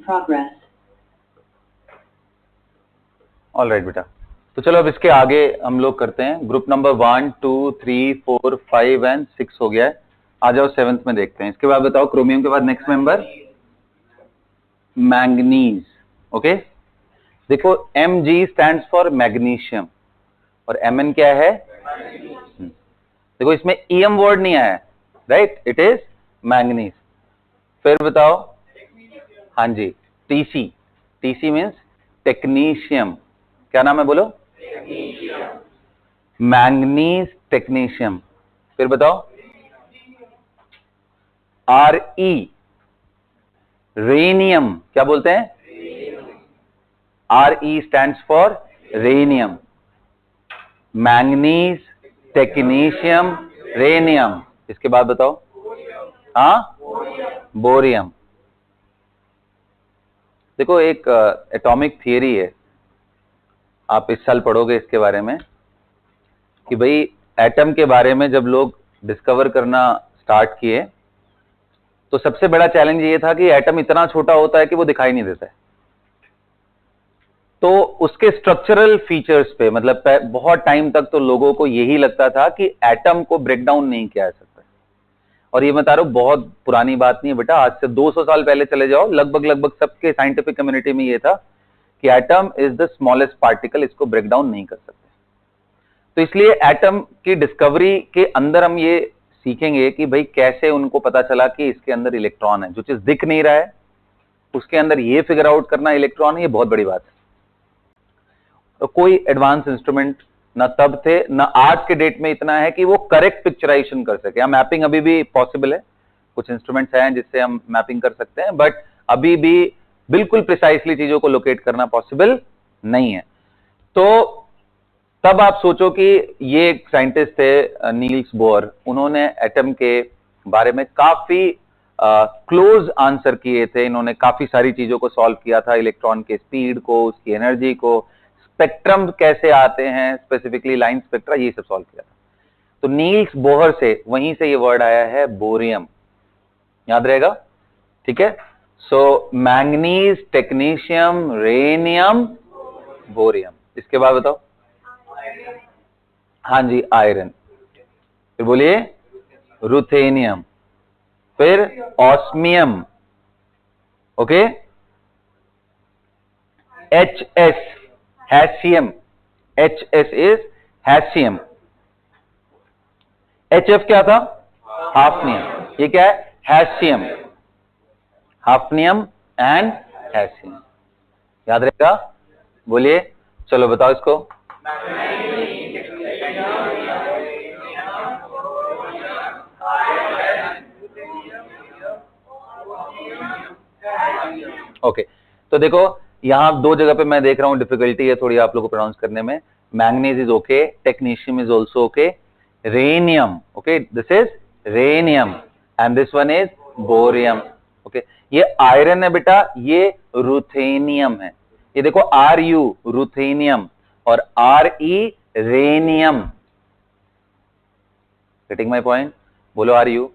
progress. All right बेटा, तो चलो अब इसके आगे हम लोग करते हैं। ग्रुप नंबर 1, 2, 3, 4, 5 एंड 6 हो गया है। आ जाओ 7th में देखते हैं। इसके बाद बताओ क्रोमियम के बाद नेक्स्ट मेंबर मैंगनीज। ओके, देखो Mg स्टैंड्स फॉर मैग्नीशियम और Mn क्या है? देखो इसमें EM वर्ड नहीं आया है, राइट, इट इज मैंगनीज। फिर बताओ, हाँ जी, TC, TC मीन्स टेक्नीशियम। क्या नाम है बोलो? Manganese technetium. फिर बताओ RE, रेनियम। क्या बोलते हैं? RE stands for rhenium. Manganese, technetium, rhenium. इसके बाद बताओ, हाँ, बोरियम। देखो एक एटॉमिक थियरी है, आप इस साल पढ़ोगे इसके बारे में, कि भाई एटम के बारे में जब लोग डिस्कवर करना स्टार्ट किए तो सबसे बड़ा चैलेंज ये था कि एटम इतना छोटा होता है कि वो दिखाई नहीं देता है। तो उसके स्ट्रक्चरल फीचर्स पे, मतलब बहुत टाइम तक तो लोगों को यही लगता था कि एटम को ब्रेक डाउन नहीं किया जा सकता। और ये मैं बता रहा हूं, बहुत पुरानी बात नहीं है बेटा, आज से 200 साल पहले चले जाओ, लगभग सबके साइंटिफिक कम्युनिटी में ये था कि atom is the smallest particle, इसको ब्रेक डाउन नहीं कर सकते। तो इसलिए एटम की डिस्कवरी के अंदर हम ये सीखेंगे कि भाई कैसे उनको पता चला कि इसके अंदर इलेक्ट्रॉन है, जो चीज दिख नहीं रहा है उसके अंदर ये फिगर आउट करना इलेक्ट्रॉन है, ये बहुत बड़ी बात है। तो कोई एडवांस इंस्ट्रूमेंट ना तब थे, ना आज के डेट में इतना है कि वो करेक्ट पिक्चराइजेशन कर सके। मैपिंग अभी भी पॉसिबल है, कुछ इंस्ट्रूमेंट्स हैं जिससे हम मैपिंग कर सकते हैं, बट अभी भी बिल्कुल प्रिसाइसली चीजों को लोकेट करना पॉसिबल नहीं है। तो तब आप सोचो कि ये एक साइंटिस्ट थे नील्स बोर, उन्होंने एटम के बारे में काफी क्लोज आंसर किए थे। इन्होंने काफी सारी चीजों को सॉल्व किया था, इलेक्ट्रॉन के स्पीड को, उसकी एनर्जी को, स्पेक्ट्रम कैसे आते हैं, स्पेसिफिकली लाइन स्पेक्ट्रा, ये सब सॉल्व किया था। तो नील्स बोहर से, वहीं से ये वर्ड आया है बोरियम, याद रहेगा, ठीक है। सो मैंगनीज, टेक्नीशियम, रेनियम, बोरियम। इसके बाद बताओ, हाँ जी, आयरन। फिर बोलिए रुथेनियम, फिर osmium, okay, HS, hassium, HS is hassium. HF क्या था? हाफनियम। ये क्या है? हैशियम, हाफनियम एंड हैशियम, याद रहेगा। बोलिए, चलो बताओ इसको। ओके, तो देखो यहां दो जगह पे मैं देख रहा हूं डिफिकल्टी है थोड़ी आप लोगों को प्रोनाउंस करने में। Manganese is okay, technetium is also okay, rhenium, okay, this is rhenium and this one is bohrium, okay. ये आयरन है बेटा, ये रुथेनियम है। ये देखो RU रुथेनियम और RE rhenium. Getting my point? बोलो RU।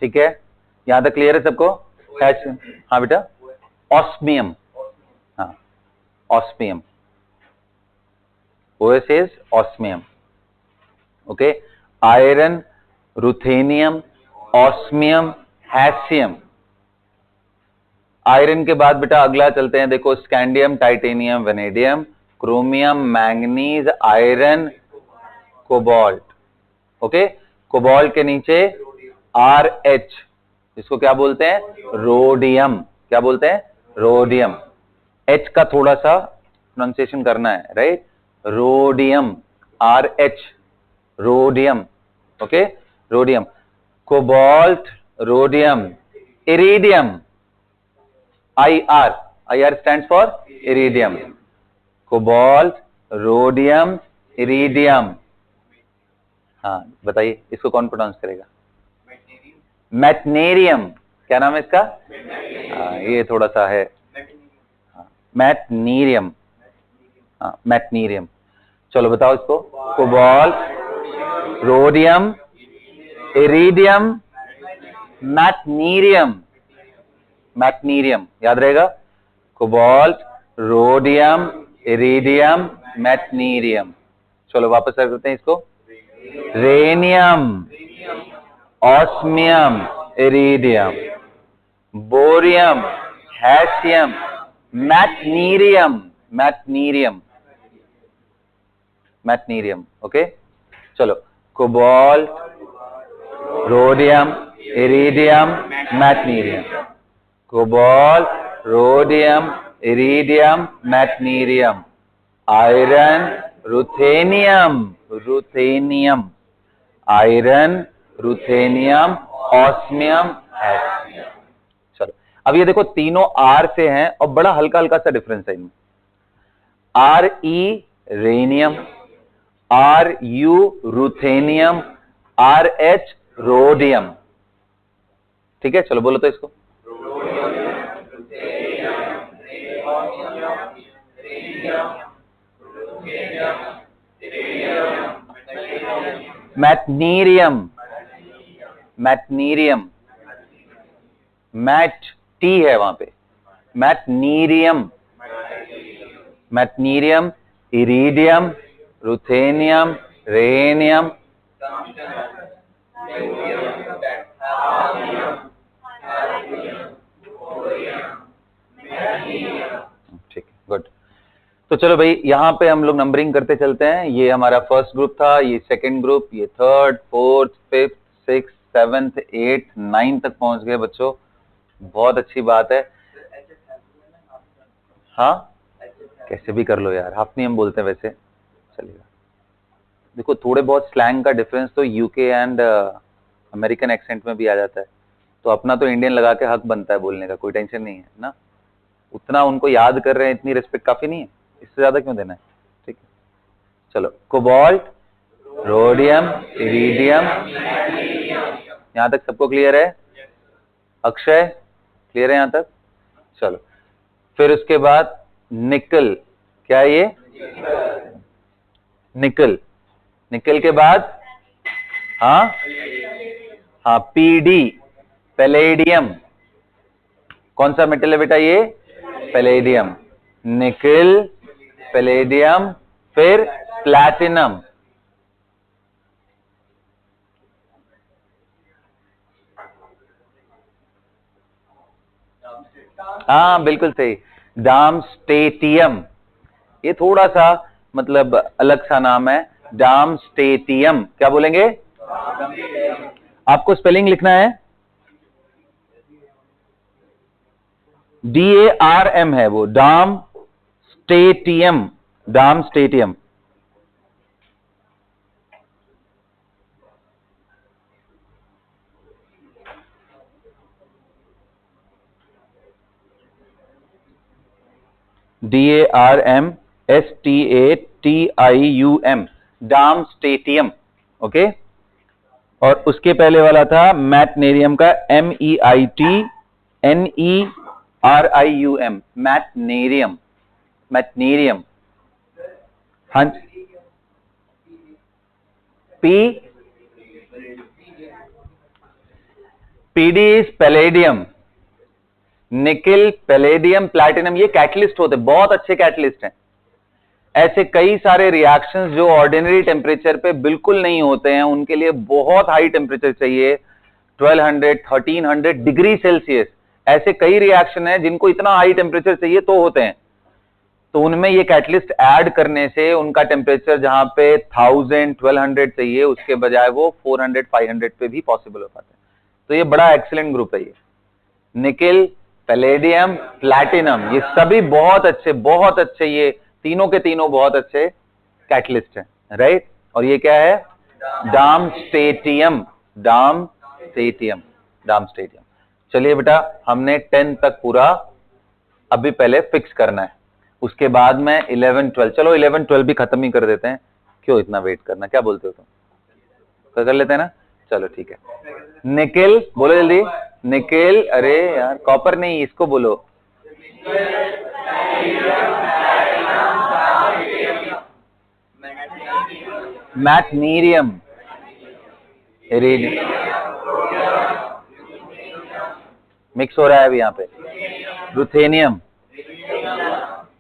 ठीक है, यहां तक क्लियर है सबको? हाँ बेटा, ऑस्मियम, हाँ, osmium, OS is osmium, okay. Iron, ruthenium, osmium, hassium. Iron के बाद बेटा अगला चलते हैं, देखो scandium, titanium, vanadium, chromium, manganese, iron, cobalt, okay. Cobalt के नीचे RH, इसको क्या बोलते हैं? रोडियम। क्या बोलते हैं? रोडियम। H का थोड़ा सा प्रोनाउंसिएशन करना है, right, rhodium, RH, rhodium, okay, rhodium. Cobalt, rhodium, iridium, IR stands for iridium. Cobalt, rhodium, iridium. हाँ बताइए, इसको कौन प्रोनाउंस करेगा? मैटनेरियम। क्या नाम है इसका? ये थोड़ा सा है, मैटनीरियम, हाँ मैटनीरियम। चलो बताओ इसको, कोबाल्ट, रोडियम, इरिडियम, मैटनीरियम, मैटनीरियम याद रहेगा, कोबाल्ट, रोडियम, इरिडियम, मैटनीरियम। चलो वापस करते हैं इसको, rhenium, osmium, iridium, bohrium, hassium, meitnerium, meitnerium, meitnerium. Okay चलो, cobalt, rhodium, iridium, meitnerium, cobalt, rhodium, iridium, meitnerium, iron, ruthenium, ruthenium, iron, ruthenium, osmium, hassium. चलो अब ये देखो तीनों आर से हैं और बड़ा हल्का हल्का सा डिफरेंस है इनमें। R E rhenium, R U ruthenium, R H rhodium. ठीक है चलो बोलो तो इसको, मैटनीरियम, मैटनीरियम, मैट टी है वहां पे, मैटनीरियम, मैटनीरियम, इरिडियम, रुथेनियम, रेनियम, ठीक है गुड। तो चलो भाई यहां पे हम लोग नंबरिंग करते चलते हैं। ये हमारा फर्स्ट ग्रुप था, ये सेकंड ग्रुप, ये third, fourth, fifth, six, seventh, eight, 9 तक पहुंच गए बच्चों, बहुत अच्छी बात है। हाँ कैसे भी कर लो यार, हाफ नहीं हम बोलते हैं वैसे चलेगा। देखो थोड़े बहुत स्लैंग का डिफरेंस तो यूके एंड अमेरिकन एक्सेंट में भी आ जाता है, तो अपना तो इंडियन लगा के हक बनता है बोलने का, कोई टेंशन नहीं है ना। उतना उनको याद कर रहे हैं, इतनी रिस्पेक्ट काफी नहीं है, इससे ज्यादा क्यों देना है। ठीक है चलो, कोबाल्ट, रोडियम, इरिडियम, यहां तक सबको क्लियर है? अक्षय क्लियर है यहां तक? चलो फिर उसके बाद निकल, क्या है ये? निकल, निकल के बाद हाँ हाँ पीडी, पैलेडियम। कौन सा मेटल है बेटा ये? पैलेडियम। निकल, पैलेडियम, फिर प्लैटिनम। हाँ बिल्कुल सही, डार्मस्टेटियम। ये थोड़ा सा मतलब अलग सा नाम है, डार्मस्टेटियम। क्या बोलेंगे? आपको स्पेलिंग लिखना है, DARM है वो, डार्मस्टेटियम, डार्मस्टेटियम। DARMSTATIUM, डार्मस्टेटियम। ओके और उसके पहले वाला था मैटनेरियम का, MEITNERIUM, मैटनेरियम, मैटनेरियम। हाँ PD इज पैलेडियम, निकल, पैलेडियम, प्लैटिनम, ये कैटलिस्ट होते, बहुत अच्छे कैटलिस्ट हैं। ऐसे कई सारे रिएक्शंस जो ऑर्डिनरी टेम्परेचर पे बिल्कुल नहीं होते हैं, उनके लिए बहुत हाई टेम्परेचर चाहिए, 1200 1300 डिग्री सेल्सियस। ऐसे कई रिएक्शन है जिनको इतना हाई टेम्परेचर चाहिए तो होते हैं, तो उनमें ये कैटलिस्ट ऐड करने से उनका टेम्परेचर जहां पे 1000 1200 चाहिए, उसके बजाय वो 400 500 पे भी पॉसिबल हो पाता है। तो ये बड़ा एक्सीलेंट ग्रुप है ये, निकल, पैलेडियम, प्लैटिनम, ये सभी बहुत अच्छे, ये तीनों के तीनों बहुत अच्छे कैटलिस्ट हैं, राइट। और ये क्या है? डार्मस्टेटियम, डार्मस्टेटियम, डार्मस्टेटियम। चलिए बेटा हमने 10 तक पूरा अभी पहले फिक्स करना है, उसके बाद में 11 12, चलो 11 12 भी खत्म ही कर देते हैं, क्यों इतना वेट करना, क्या बोलते हो तुम? कर लेते हैं ना, चलो ठीक है। निकल बोलो जल्दी, निकल, अरे यार कॉपर नहीं, इसको बोलो, मैथनीरियम, इरेनियम, मिक्स हो रहा है अभी यहाँ पे, ruthenium,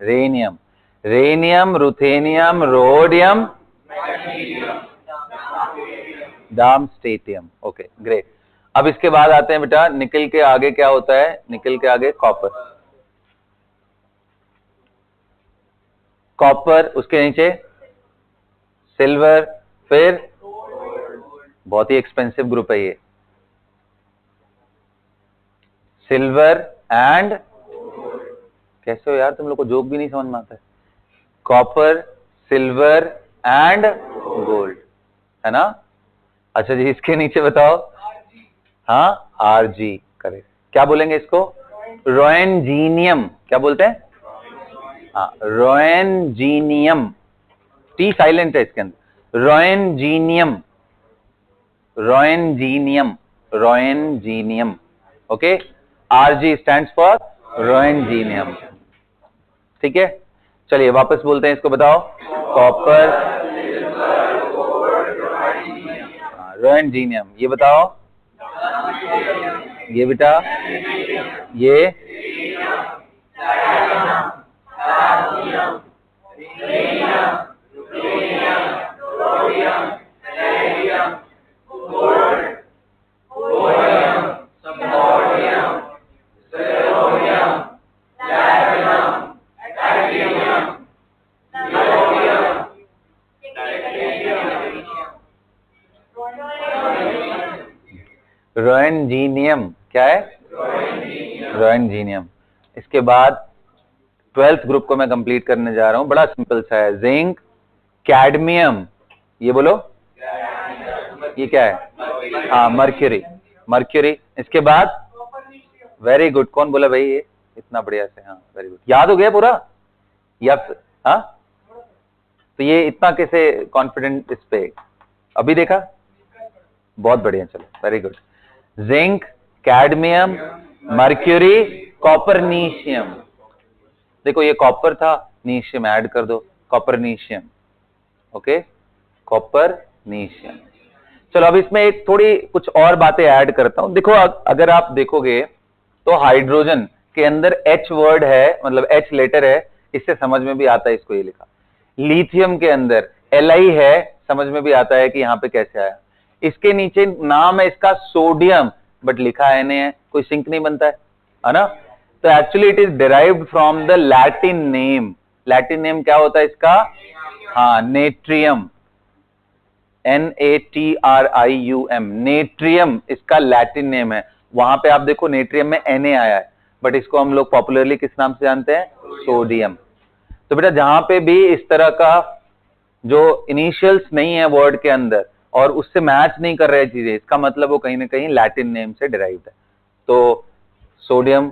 rhenium, rhenium, ruthenium, rhodium, darmstadtium. Okay great. अब इसके बाद आते हैं बेटा, निकल के आगे क्या होता है, निकल के आगे कॉपर, कॉपर, उसके नीचे सिल्वर, फिर बहुत ही एक्सपेंसिव ग्रुप है ये, सिल्वर एंड, कैसे हो यार तुम लोग को जोक भी नहीं समझ में आता है, कॉपर, सिल्वर एंड गोल्ड, है ना। अच्छा जी, इसके नीचे बताओ, हाँ आरजी, करेक्ट। क्या बोलेंगे इसको, रोएनजीनियम, क्या बोलते हैं, हाँ रोएनजीनियम, टी साइलेंट है इसके अंदर, रोएनजीनियम, रोएनजीनियम, रोएनजीनियम, ओके। आरजी स्टैंड्स फॉर रोएनजीनियम, ठीक है। चलिए वापस बोलते हैं इसको, बताओ, कॉपर, रोएनजीनियम, ये बताओ, ये बेटा, ये रोएनजीनियम, क्या है, रोएनजीनियम। इसके बाद 12th ग्रुप को मैं कंप्लीट करने जा रहा हूं, बड़ा सिंपल सा है, जिंक, कैडमियम, ये बोलो, ये क्या है, हाँ मर्क्यूरी, मर्क्यूरी। इसके बाद, वेरी गुड, कौन बोला भाई ये इतना बढ़िया से, हाँ वेरी गुड, याद हो गया पूरा, या हाँ, तो ये इतना कैसे कॉन्फिडेंट इस पे, अभी देखा, बहुत बढ़िया, चलो very good. Zinc, cadmium, mercury, copernicium, देखो ये कॉपर था, नीशियम ऐड कर दो, कॉपरनीशियम, ओके, कॉपरनीशियम। चलो अब इसमें एक थोड़ी कुछ और बातें ऐड करता हूं। देखो अगर आप देखोगे तो हाइड्रोजन के अंदर H वर्ड है, मतलब H लेटर है, इससे समझ में भी आता है इसको ये लिखा। लिथियम के अंदर Li है, समझ में भी आता है कि यहाँ पे कैसे आया। इसके नीचे नाम है इसका सोडियम, बट लिखा है नहीं है, कोई सिंक नहीं बनता है ना। तो actually it is derived from the Latin name. Latin name क्या होता है इसका, हाँ नेट्रियम, NATRIUM, नेट्रियम इसका लैटिन नेम है। वहां पे आप देखो नेट्रियम में Na आया है, बट इसको हम लोग पॉपुलरली किस नाम से जानते हैं, सोडियम। तो बेटा जहां पे भी इस तरह का जो इनिशियल्स नहीं है वर्ड के अंदर और उससे मैच नहीं कर रहे चीजें, इसका मतलब वो कहीं ना कहीं लैटिन नेम से डिराइव्ड है। तो सोडियम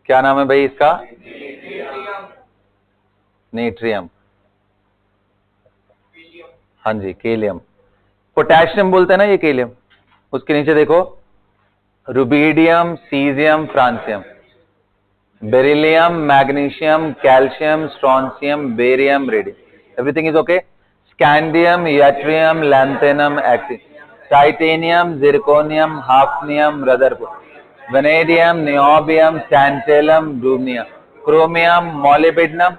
क्या नाम है भाई इसका, नेट्रियम, हाँ जी केलियम। पोटेशियम बोलते हैं ना ये केलियम, उसके नीचे देखो rubidium, caesium, francium, beryllium, magnesium, calcium, strontium, barium, radium, everything is okay. Scandium, yttrium, lanthanum, titanium, zirconium, hafnium, rutherford, vanadium, niobium, tantalum, dubnium, chromium, molybdenum,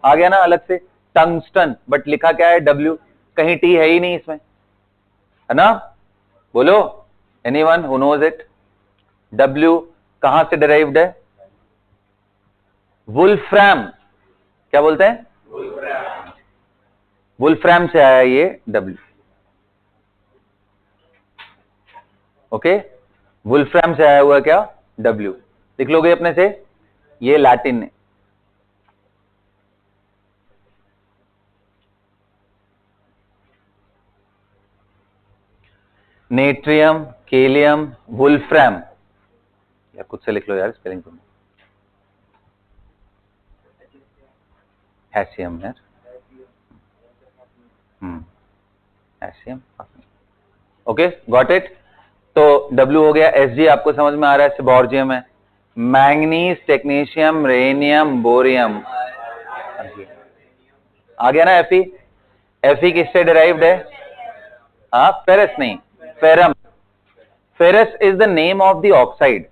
आ गया ना अलग से। टंगस्टन, बट लिखा क्या है, W, कहीं टी है ही नहीं इसमें, है ना, बोलो anyone who knows it. W कहां से डिराइव्ड है, वुल्फ्राम, क्या बोलते हैं, वुल्फ्राम से आया ये W, ओके, वुल्फ्राम से आया हुआ क्या, W, लिख लोगे अपने से, ये लैटिन है। नेट्रियम, केलियम, वुल्फ्राम, या खुद से लिख लो यार स्पेलिंग तुम, हैशियम है, हैशियम, ओके गॉट इट। तो W हो गया। Sg आपको समझ में आ रहा है, सेबोर्जियम है। मैंगनीज, टेक्नीशियम, रेनियम, बोरियम, आ गया ना Fe। Fe किससे डिराइव्ड है? हाँ, फेरस नहीं, ferrum. Ferrous is the name of the oxide,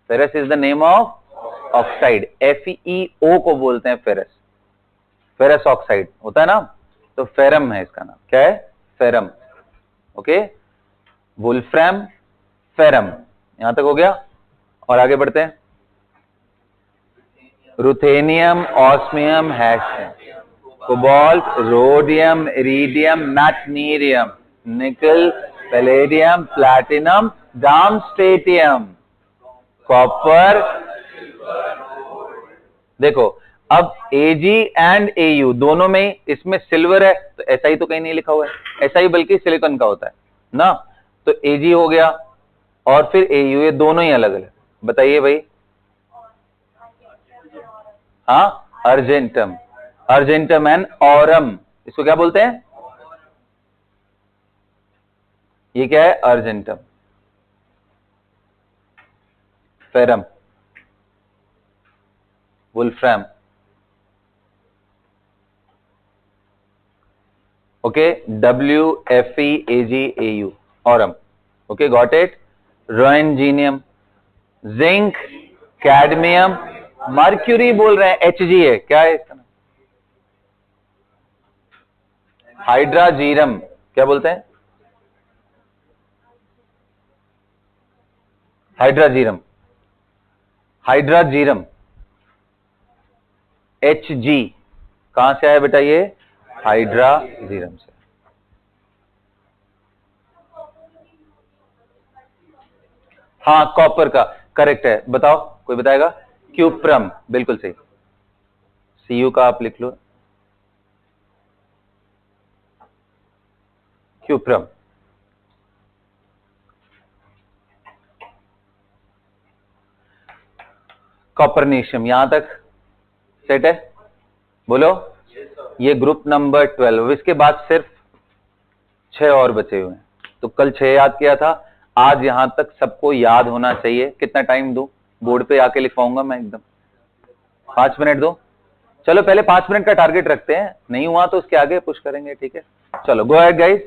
ferrous is the name of oxide, FeO को बोलते हैं फेरस, फेरस ऑक्साइड होता है ना, तो फेरम है इसका नाम। क्या है? फेरम। ओके, वुल्फ्रैम, फेरम, यहां तक हो गया। और आगे बढ़ते हैं। Ruthenium, osmium, hassium, cobalt, rhodium, iridium, meitnerium, nickel, palladium, platinum, डार्मस्ट्रेटियम, copper. देखो, अब Ag एंड Au दोनों में इसमें सिल्वर है, तो ऐसा ही तो कहीं नहीं लिखा हुआ है, ऐसा ही बल्कि सिलिकॉन का होता है ना, तो Ag हो गया और फिर Au, ये दोनों ही अलग अलग। बताइए भाई। हाँ, अर्जेंटम, अर्जेंटम एंड ऑरम, इसको क्या बोलते हैं? ये क्या है? Argentum, ferrum, wolfram. Okay, WFeAgAu, aurum. Okay, got it. Roentgenium, zinc, cadmium, mercury बोल रहे हैं, Hg है, क्या है इसका नाम? हाइड्राजीरम, क्या बोलते हैं? हाइड्राजीरम, हाइड्राजीरम, Hg। कहां से आया बेटा ये? हाइड्राजीरम से। हाँ, कॉपर का, करेक्ट है। बताओ, कोई बताएगा? क्यूप्रम, बिल्कुल सही। Cu का आप लिख लो, क्यूप्रम। कॉपरनेशियम, यहां तक सेट है? बोलो। ये ग्रुप नंबर 12, इसके बाद सिर्फ 6 और बचे हुए हैं, तो कल 6 याद किया था, आज यहां तक सबको याद होना चाहिए। कितना टाइम दूं? बोर्ड पे आके लिखवाऊंगा मैं एकदम। 5 मिनट दो। चलो पहले 5 मिनट का टारगेट रखते हैं, नहीं हुआ तो उसके आगे पुश करेंगे, ठीक है? चलो, गो अहेड गाइस।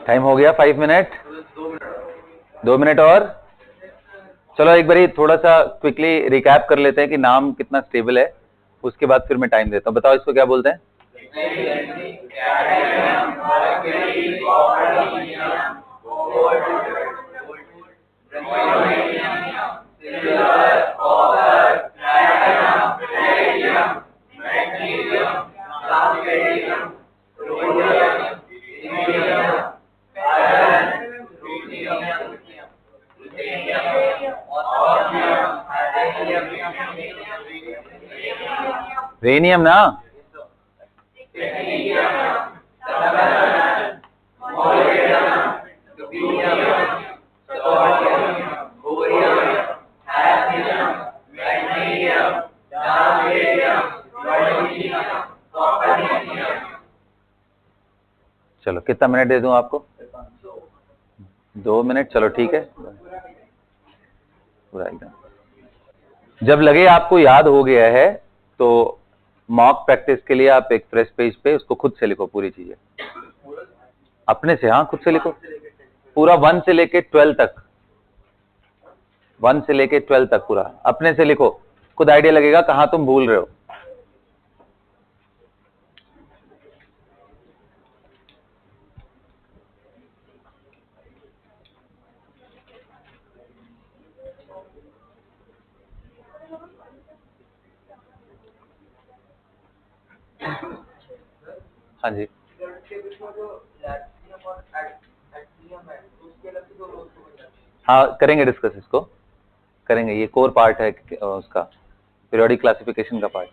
टाइम हो गया 5 मिनट, 2 मिनट और। चलो एक बारी थोड़ा सा क्विकली रिकैप कर लेते हैं कि नाम कितना स्टेबल है, उसके बाद फिर मैं टाइम देता हूं। बताओ इसको क्या बोलते हैं? रेनियम ना? चलो कितना मिनट दे दूं आपको? 2 मिनट, चलो ठीक है, पूरा एकदम। जब लगे आपको याद हो गया है तो मॉक प्रैक्टिस के लिए आप एक फ्रेश पेज पे उसको खुद से लिखो, पूरी चीजें अपने से। हाँ, खुद से लिखो पूरा 1 से लेके 12 तक, 1 से लेके 12 तक पूरा अपने से लिखो। खुद आइडिया लगेगा कहां तुम भूल रहे हो। हाँ जी, हाँ करेंगे डिस्कस, इसको करेंगे, ये कोर पार्ट है उसका, पीरियोडिक क्लासिफिकेशन का पार्ट।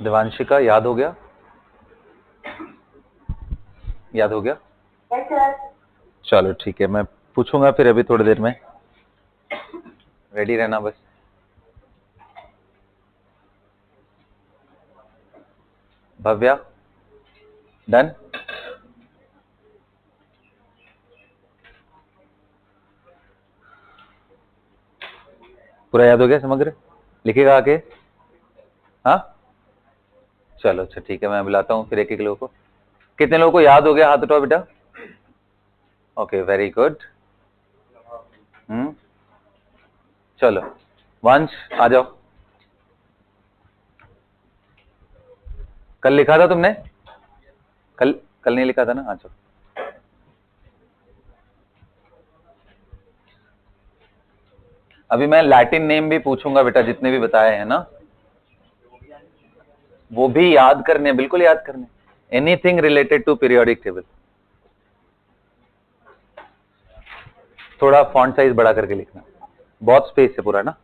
देवांशिका, याद हो गया? याद हो गया? चलो ठीक है, मैं पूछूंगा फिर अभी थोड़ी देर में। रेडी रहना बस। भव्या, डन? पूरा याद हो गया समग्र? लिखेगा आके? हाँ, चलो अच्छा ठीक है, मैं बुलाता हूँ फिर एक एक लोगों को। कितने लोगों को याद हो गया, हाथ उठाओ बेटा। Okay, very good. चलो वंश, आ जाओ। कल लिखा था तुमने? कल कल नहीं लिखा था ना? आ जाओ। अभी मैं लैटिन नेम भी पूछूंगा बेटा, जितने भी बताए हैं ना वो भी याद करने, बिल्कुल याद करने। Anything related to periodic table. थोड़ा फॉन्ट साइज बड़ा करके लिखना, बहुत स्पेस है पूरा ना।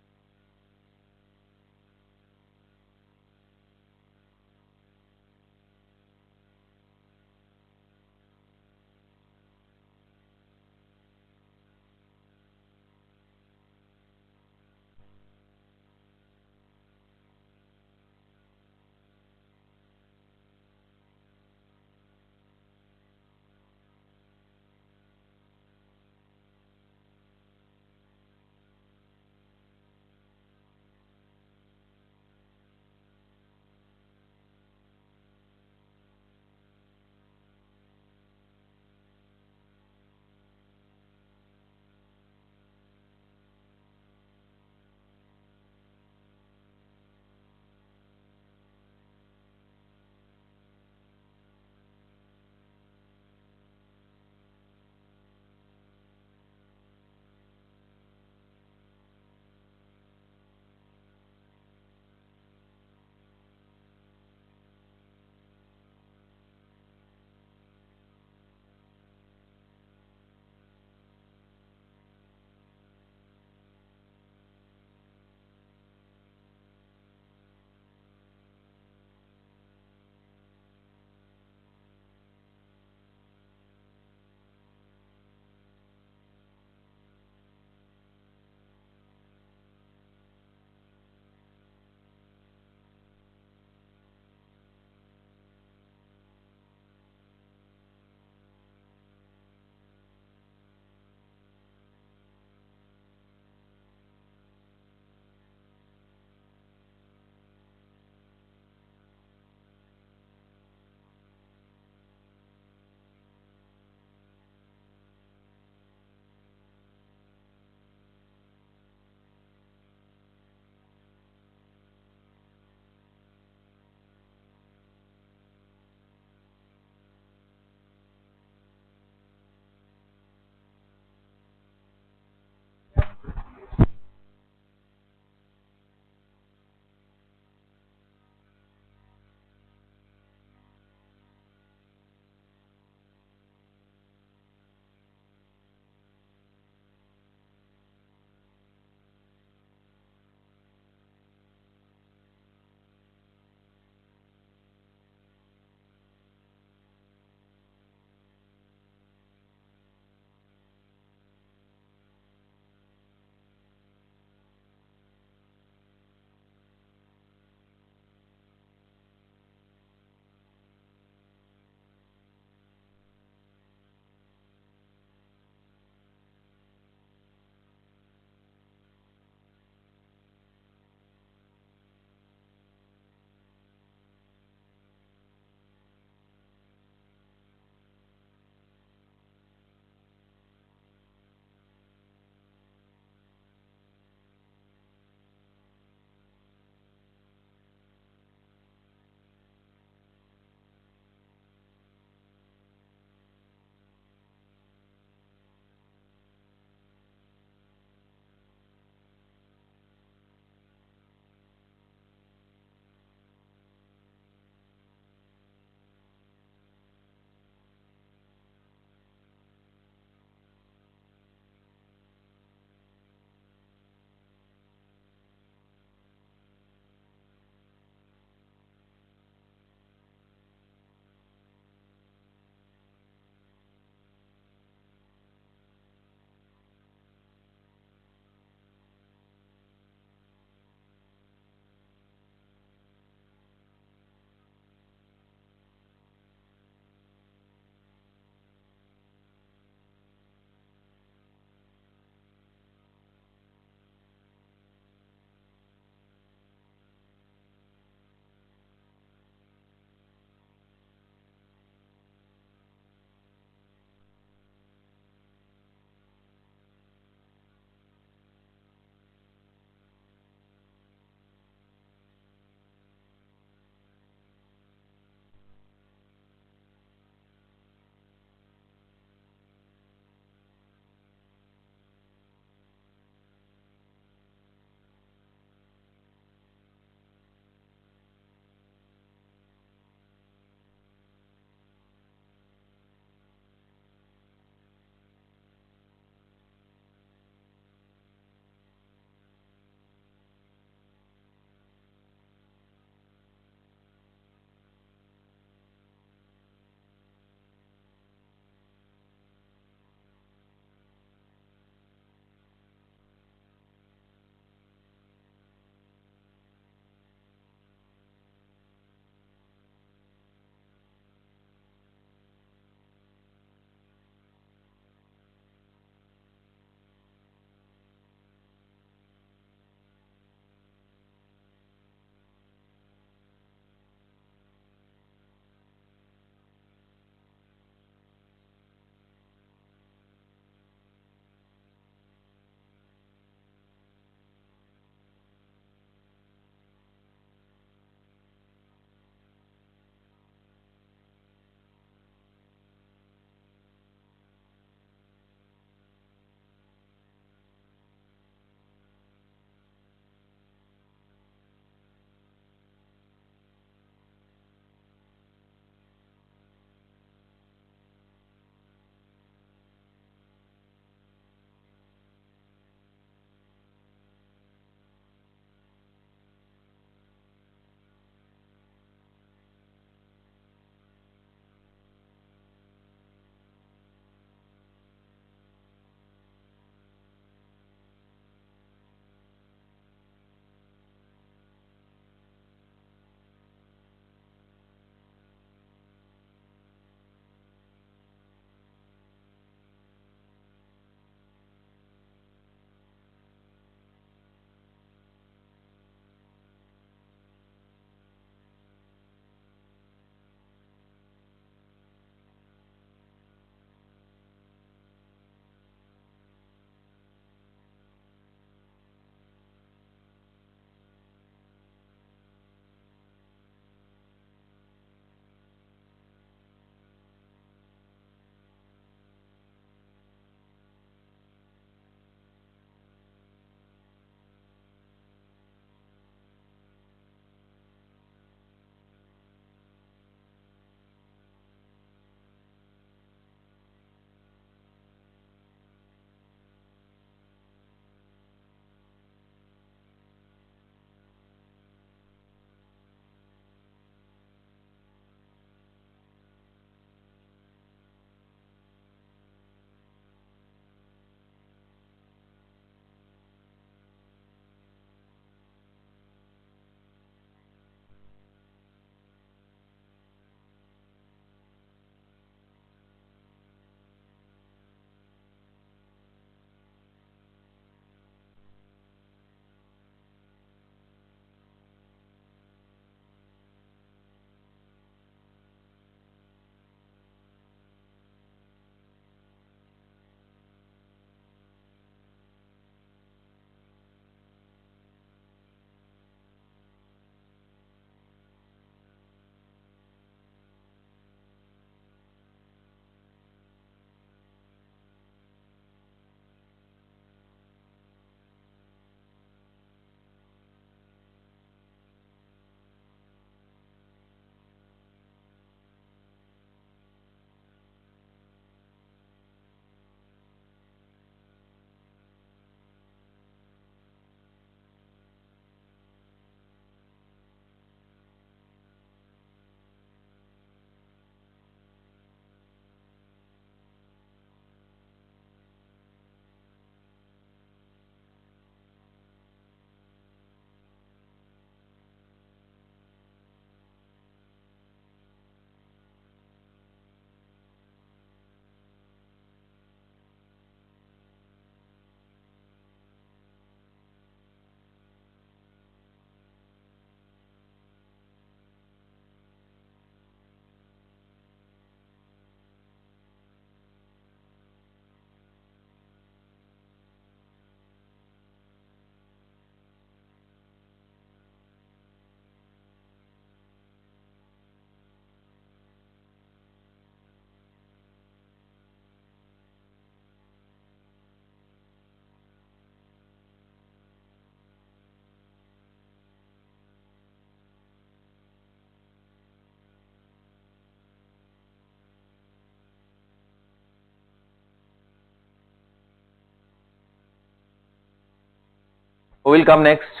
Who will come next?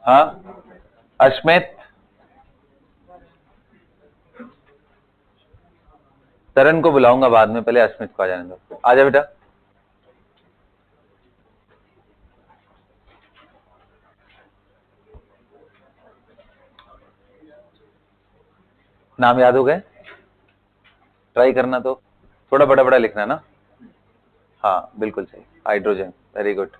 हाँ, अश्मित, तरन को बुलाऊंगा बाद में, पहले अश्मित को आ जाने दो। आजा बेटा। नाम याद हो गए? ट्राई करना, तो थोड़ा बड़ा बड़ा लिखना ना। हाँ बिल्कुल सही, हाइड्रोजन, वेरी गुड।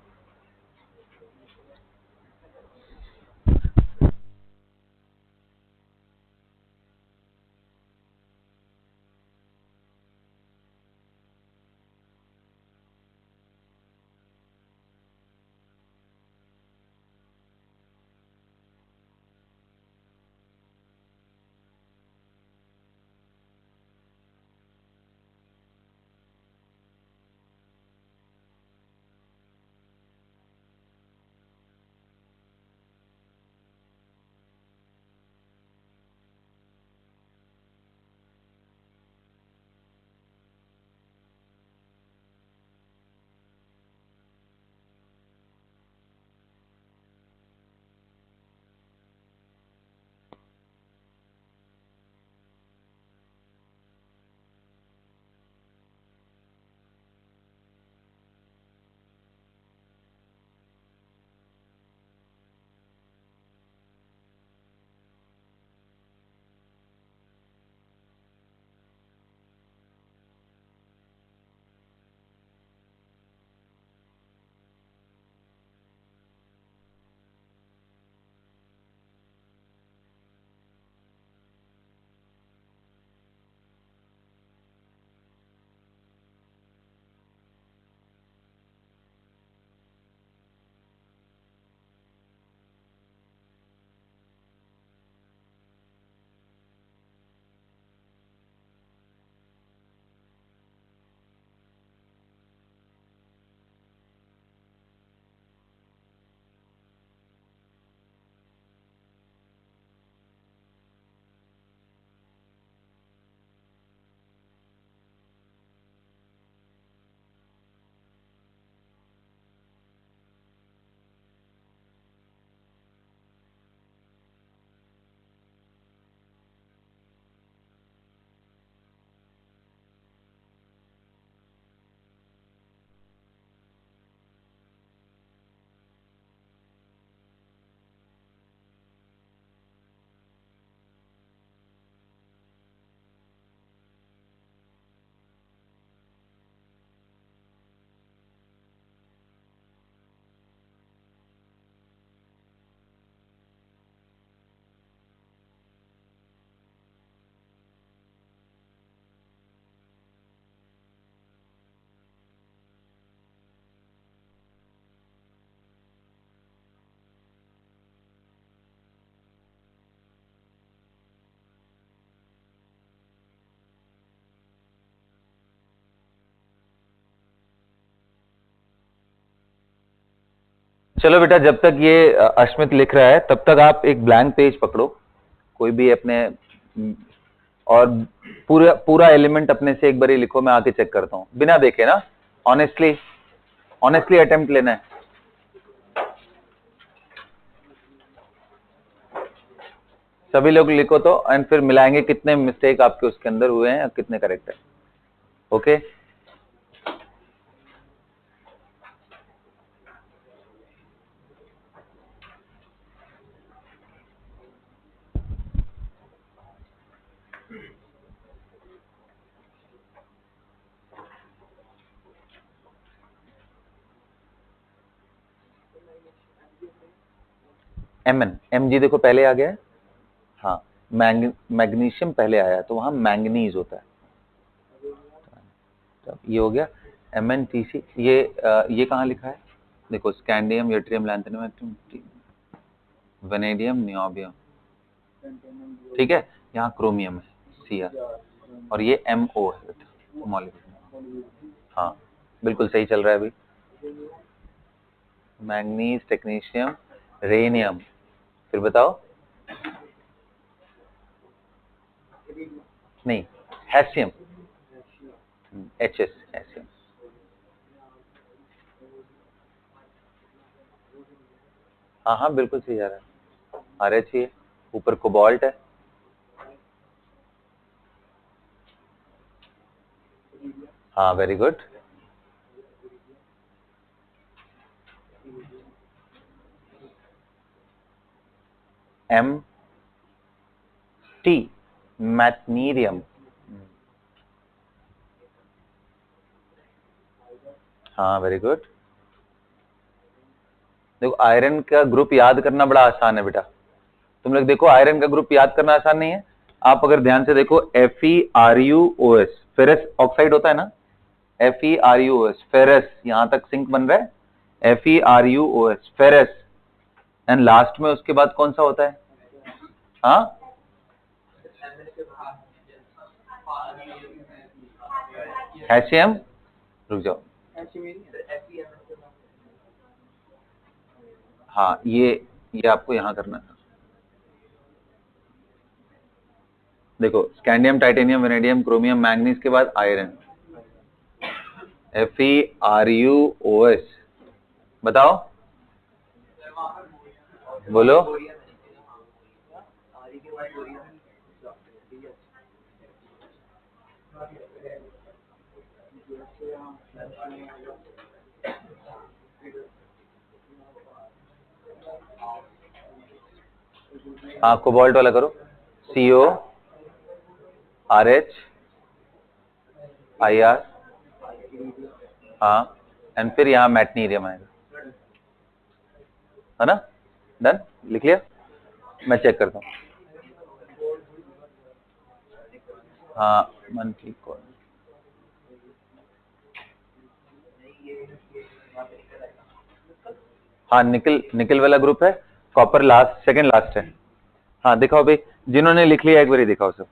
चलो बेटा, जब तक ये अश्मित लिख रहा है तब तक आप एक ब्लैंक पेज पकड़ो, कोई भी अपने, और पूरा पूरा एलिमेंट अपने से एक बार ही लिखो, मैं आके चेक करता हूँ बिना देखे ना। ऑनेस्टली, ऑनेस्टली अटेम्प्ट लेना है। सभी लोग लिखो तो, एंड फिर मिलाएंगे कितने मिस्टेक आपके उसके अंदर हुए हैं, कितने करेक्ट है। ओके, एमएन, एमजी देखो पहले आ गया है। हाँ, मैग्नीशियम पहले आया तो वहां मैंगनीज होता है। तो ये हो गया MnTC। ये कहाँ लिखा है? देखो, स्कैंडियम, यूट्रियम, लैंथेनियम, वेनेडियम, नियोबियम, ठीक है। यहाँ क्रोमियम है, Cr, और ये MO है मॉलिक्यूल। हाँ बिल्कुल सही चल रहा है अभी। मैंगनीज, टेक्नीशियम, रेनियम, फिर बताओ। नहीं, हैशियम, HS, हैशियम। हाँ हाँ बिल्कुल सही जा रहा है, RH ही है, ऊपर कोबाल्ट है। हाँ वेरी गुड। MT, मैथनीरियम। हाँ वेरी गुड। देखो आयरन का ग्रुप याद करना बड़ा आसान है बेटा, तुम लोग देखो आयरन का ग्रुप याद करना आसान नहीं है। आप अगर ध्यान से देखो FeRuOS, फेरस ऑक्साइड होता है ना, FeRuOS फेरस, यहां तक सिंक बन रहा है, FeRuOS फेरस, एंड लास्ट में उसके बाद कौन सा होता है? हाँ HCM, रुक जाओ, हाँ ये आपको यहां करना है। देखो scandium, titanium, vanadium, chromium, manganese के बाद आयरन, FeRuOS। बताओ, बोलो। हाँ कोबाल्ट वाला करो, CORHIR, हाँ, एंड फिर यहाँ मैटनीरियम आएगा, है ना? डन, लिख लिया? मैं चेक करता हूँ। हाँ मंथली कॉल, हाँ निकल, निकल वाला ग्रुप है, कॉपर लास्ट, सेकंड लास्ट है। हाँ दिखाओ भाई, जिन्होंने लिख लिया एक बार दिखाओ सब।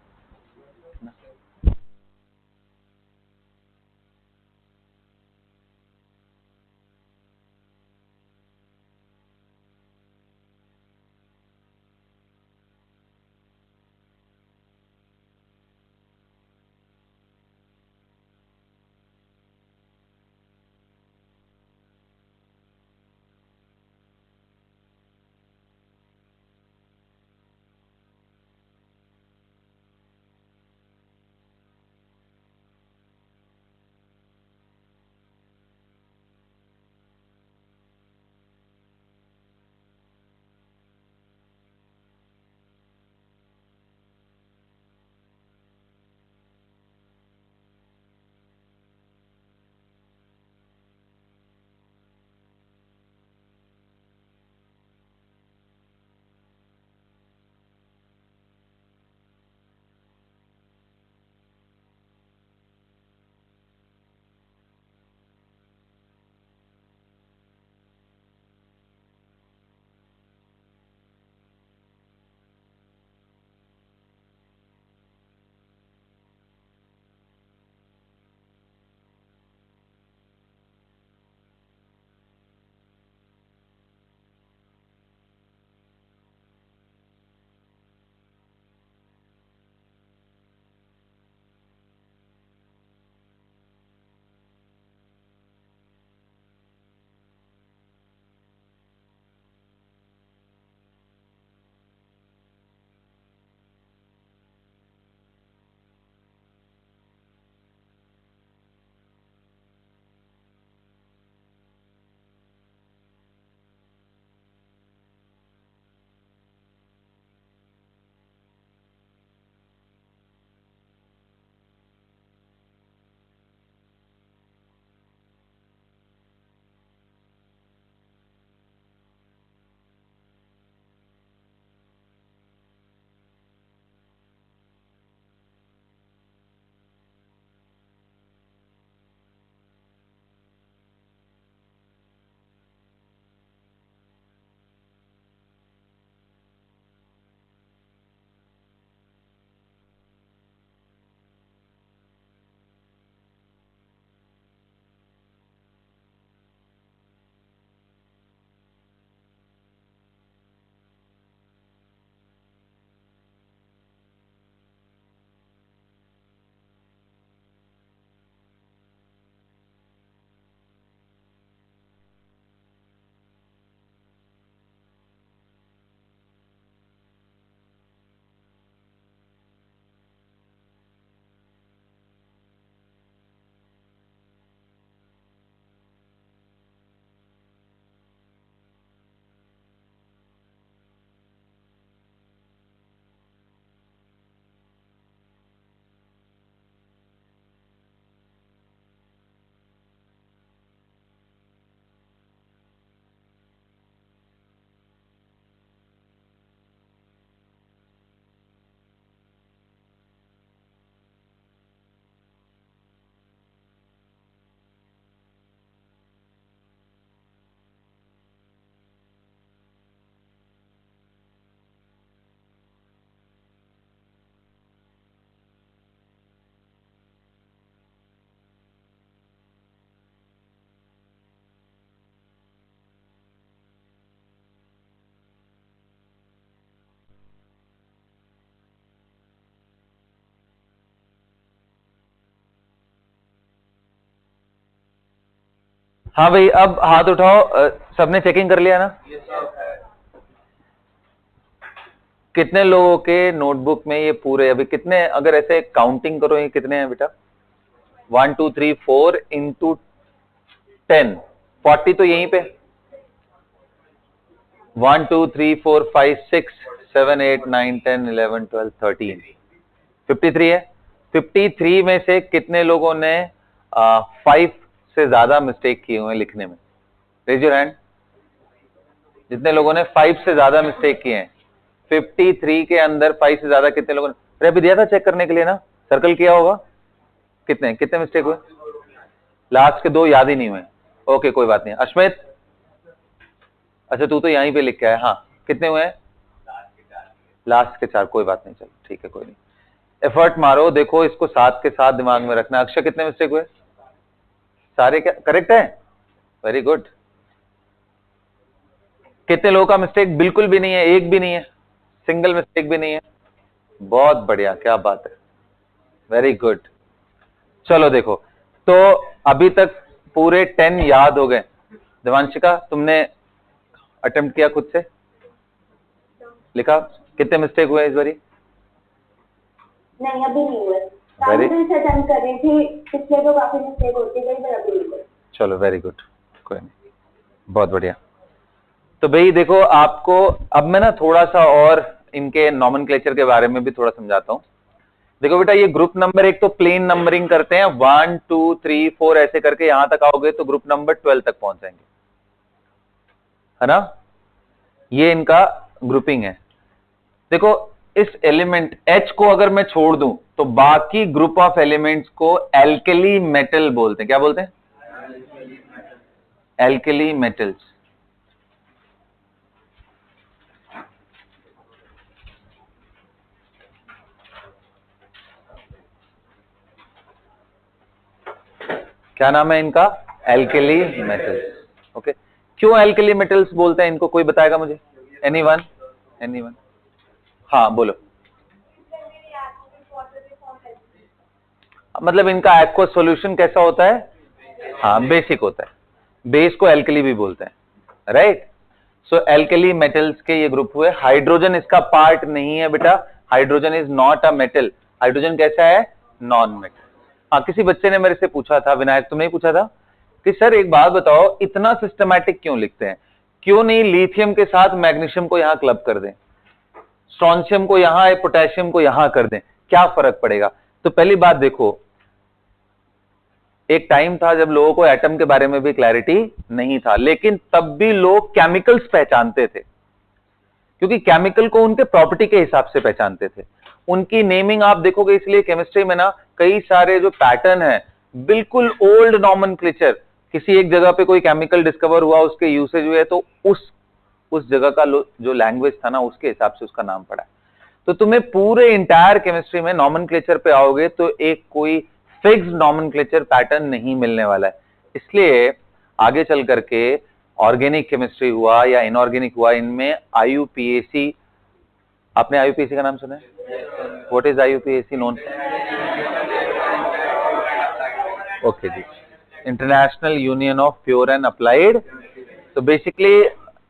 हाँ भाई, अब हाथ उठाओ। सबने चेकिंग कर लिया ना? कितने लोगों के नोटबुक में ये पूरे, अभी कितने, अगर ऐसे काउंटिंग करो ये कितने हैं बेटा? 1 2 3 4 इंटू 10, 40 तो यहीं पे। 1 2 3 4 5 6 7 8 9 10 11 12 13, 53 है। 53 में से कितने लोगों ने 5 से ज्यादा मिस्टेक किए हुए हैं लिखने में? Raise your hand. जितने लोगों ने 5 से ज्यादा मिस्टेक किए हैं, 53 के अंदर 5 से ज्यादा कितने लोगों ने? अरे अभी दिया था चेक करने के लिए ना, सर्कल किया होगा। कितने कितने मिस्टेक हुए? लास्ट के 2 याद ही नहीं हुए। ओके कोई बात नहीं। अश्मित, अच्छा तू तो यहीं पे लिख के आया। हाँ, कितने हुए हैं? लास्ट के 4, कोई बात नहीं, चलो ठीक है, कोई नहीं। एफर्ट मारो, देखो इसको साथ के साथ दिमाग में रखना। अक्षय, कितने मिस्टेक हुए? सारे क्या करेक्ट है? Very good. कितने लोगों का मिस्टेक बिल्कुल भी नहीं है? एक भी नहीं है, सिंगल मिस्टेक भी नहीं है। बहुत बढ़िया, क्या बात है, वेरी गुड। चलो देखो, तो अभी तक पूरे 10 याद हो गए। देवांशिका, तुमने अटेम्प्ट किया खुद से, लिखा कितने मिस्टेक हुए इस बारी? नहीं, अभी नहीं हुए। काफी दिन से अटेम्प्ट कर रही थी, पिछले तो काफी मिस्टेक होती गई, पर अभी नहीं हुए। चलो वेरी गुड, कोई नहीं, बहुत बढ़िया। तो भाई देखो, आपको अब मैं ना थोड़ा सा और इनके नॉमेनक्लेचर के बारे में भी थोड़ा समझाता हूं। देखो बेटा, ये ग्रुप नंबर एक तो प्लेन नंबरिंग करते हैं, 1 2 3 4 ऐसे करके यहां तक आओगे तो ग्रुप नंबर 12 तक पहुंच जाएंगे, है ना? ये इनका ग्रुपिंग है। देखो, इस एलिमेंट H को अगर मैं छोड़ दूं तो बाकी ग्रुप ऑफ एलिमेंट्स को एल्केली मेटल बोलते हैं। क्या बोलते हैं? Alkali metals. क्या नाम है इनका? Alkali metals. ओके, क्यों एल्केली मेटल्स बोलते हैं इनको? कोई बताएगा मुझे? एनीवन? एनीवन? हाँ बोलो। मतलब इनका एक्वस सॉल्यूशन कैसा होता है? हाँ, बेसिक होता है। बेस को एल्कली भी बोलते हैं, राइट? सो एल्कली मेटल्स के ये ग्रुप हुए। हाइड्रोजन इसका पार्ट नहीं है बेटा, hydrogen is not a metal. Hydrogen कैसा है? Non metal. हाँ, किसी बच्चे ने मेरे से पूछा था, विनायक तुमने ही पूछा था कि सर एक बात बताओ, इतना सिस्टमैटिक क्यों लिखते हैं? क्यों नहीं लिथियम के साथ मैग्नीशियम को यहां क्लब कर दें, स्ट्रॉन्शियम को यहां, पोटेशियम को यहां कर दें, क्या फर्क पड़ेगा? तो पहली बात देखो, एक टाइम था जब लोगों को एटम के बारे में भी क्लैरिटी नहीं था, लेकिन तब भी लोग केमिकल्स पहचानते थे, क्योंकि केमिकल को उनके प्रॉपर्टी के हिसाब से पहचानते थे। उनकी नेमिंग आप देखोगे, इसलिए केमिस्ट्री में ना कई सारे जो पैटर्न है, बिल्कुल ओल्ड नॉमेनक्लेचर, किसी एक जगह पे कोई केमिकल डिस्कवर हुआ, उसके यूसेज हुए, तो उस जगह का जो लैंग्वेज था ना, उसके हिसाब से उसका नाम पड़ा। तो तुम्हें पूरे इंटायर केमिस्ट्री में नॉमेनक्लेचर पे आओगे तो एक कोई फिक्स नॉमेनक्लेचर पैटर्न नहीं मिलने वाला है। इसलिए आगे चल करके ऑर्गेनिक केमिस्ट्री हुआ या इनऑर्गेनिक हुआ, इनमें आईयूपीएसी, आपने आईयूपीएसी का नाम सुना है? What is IUPAC known? Okay ji, international union of pure and applied. तो बेसिकली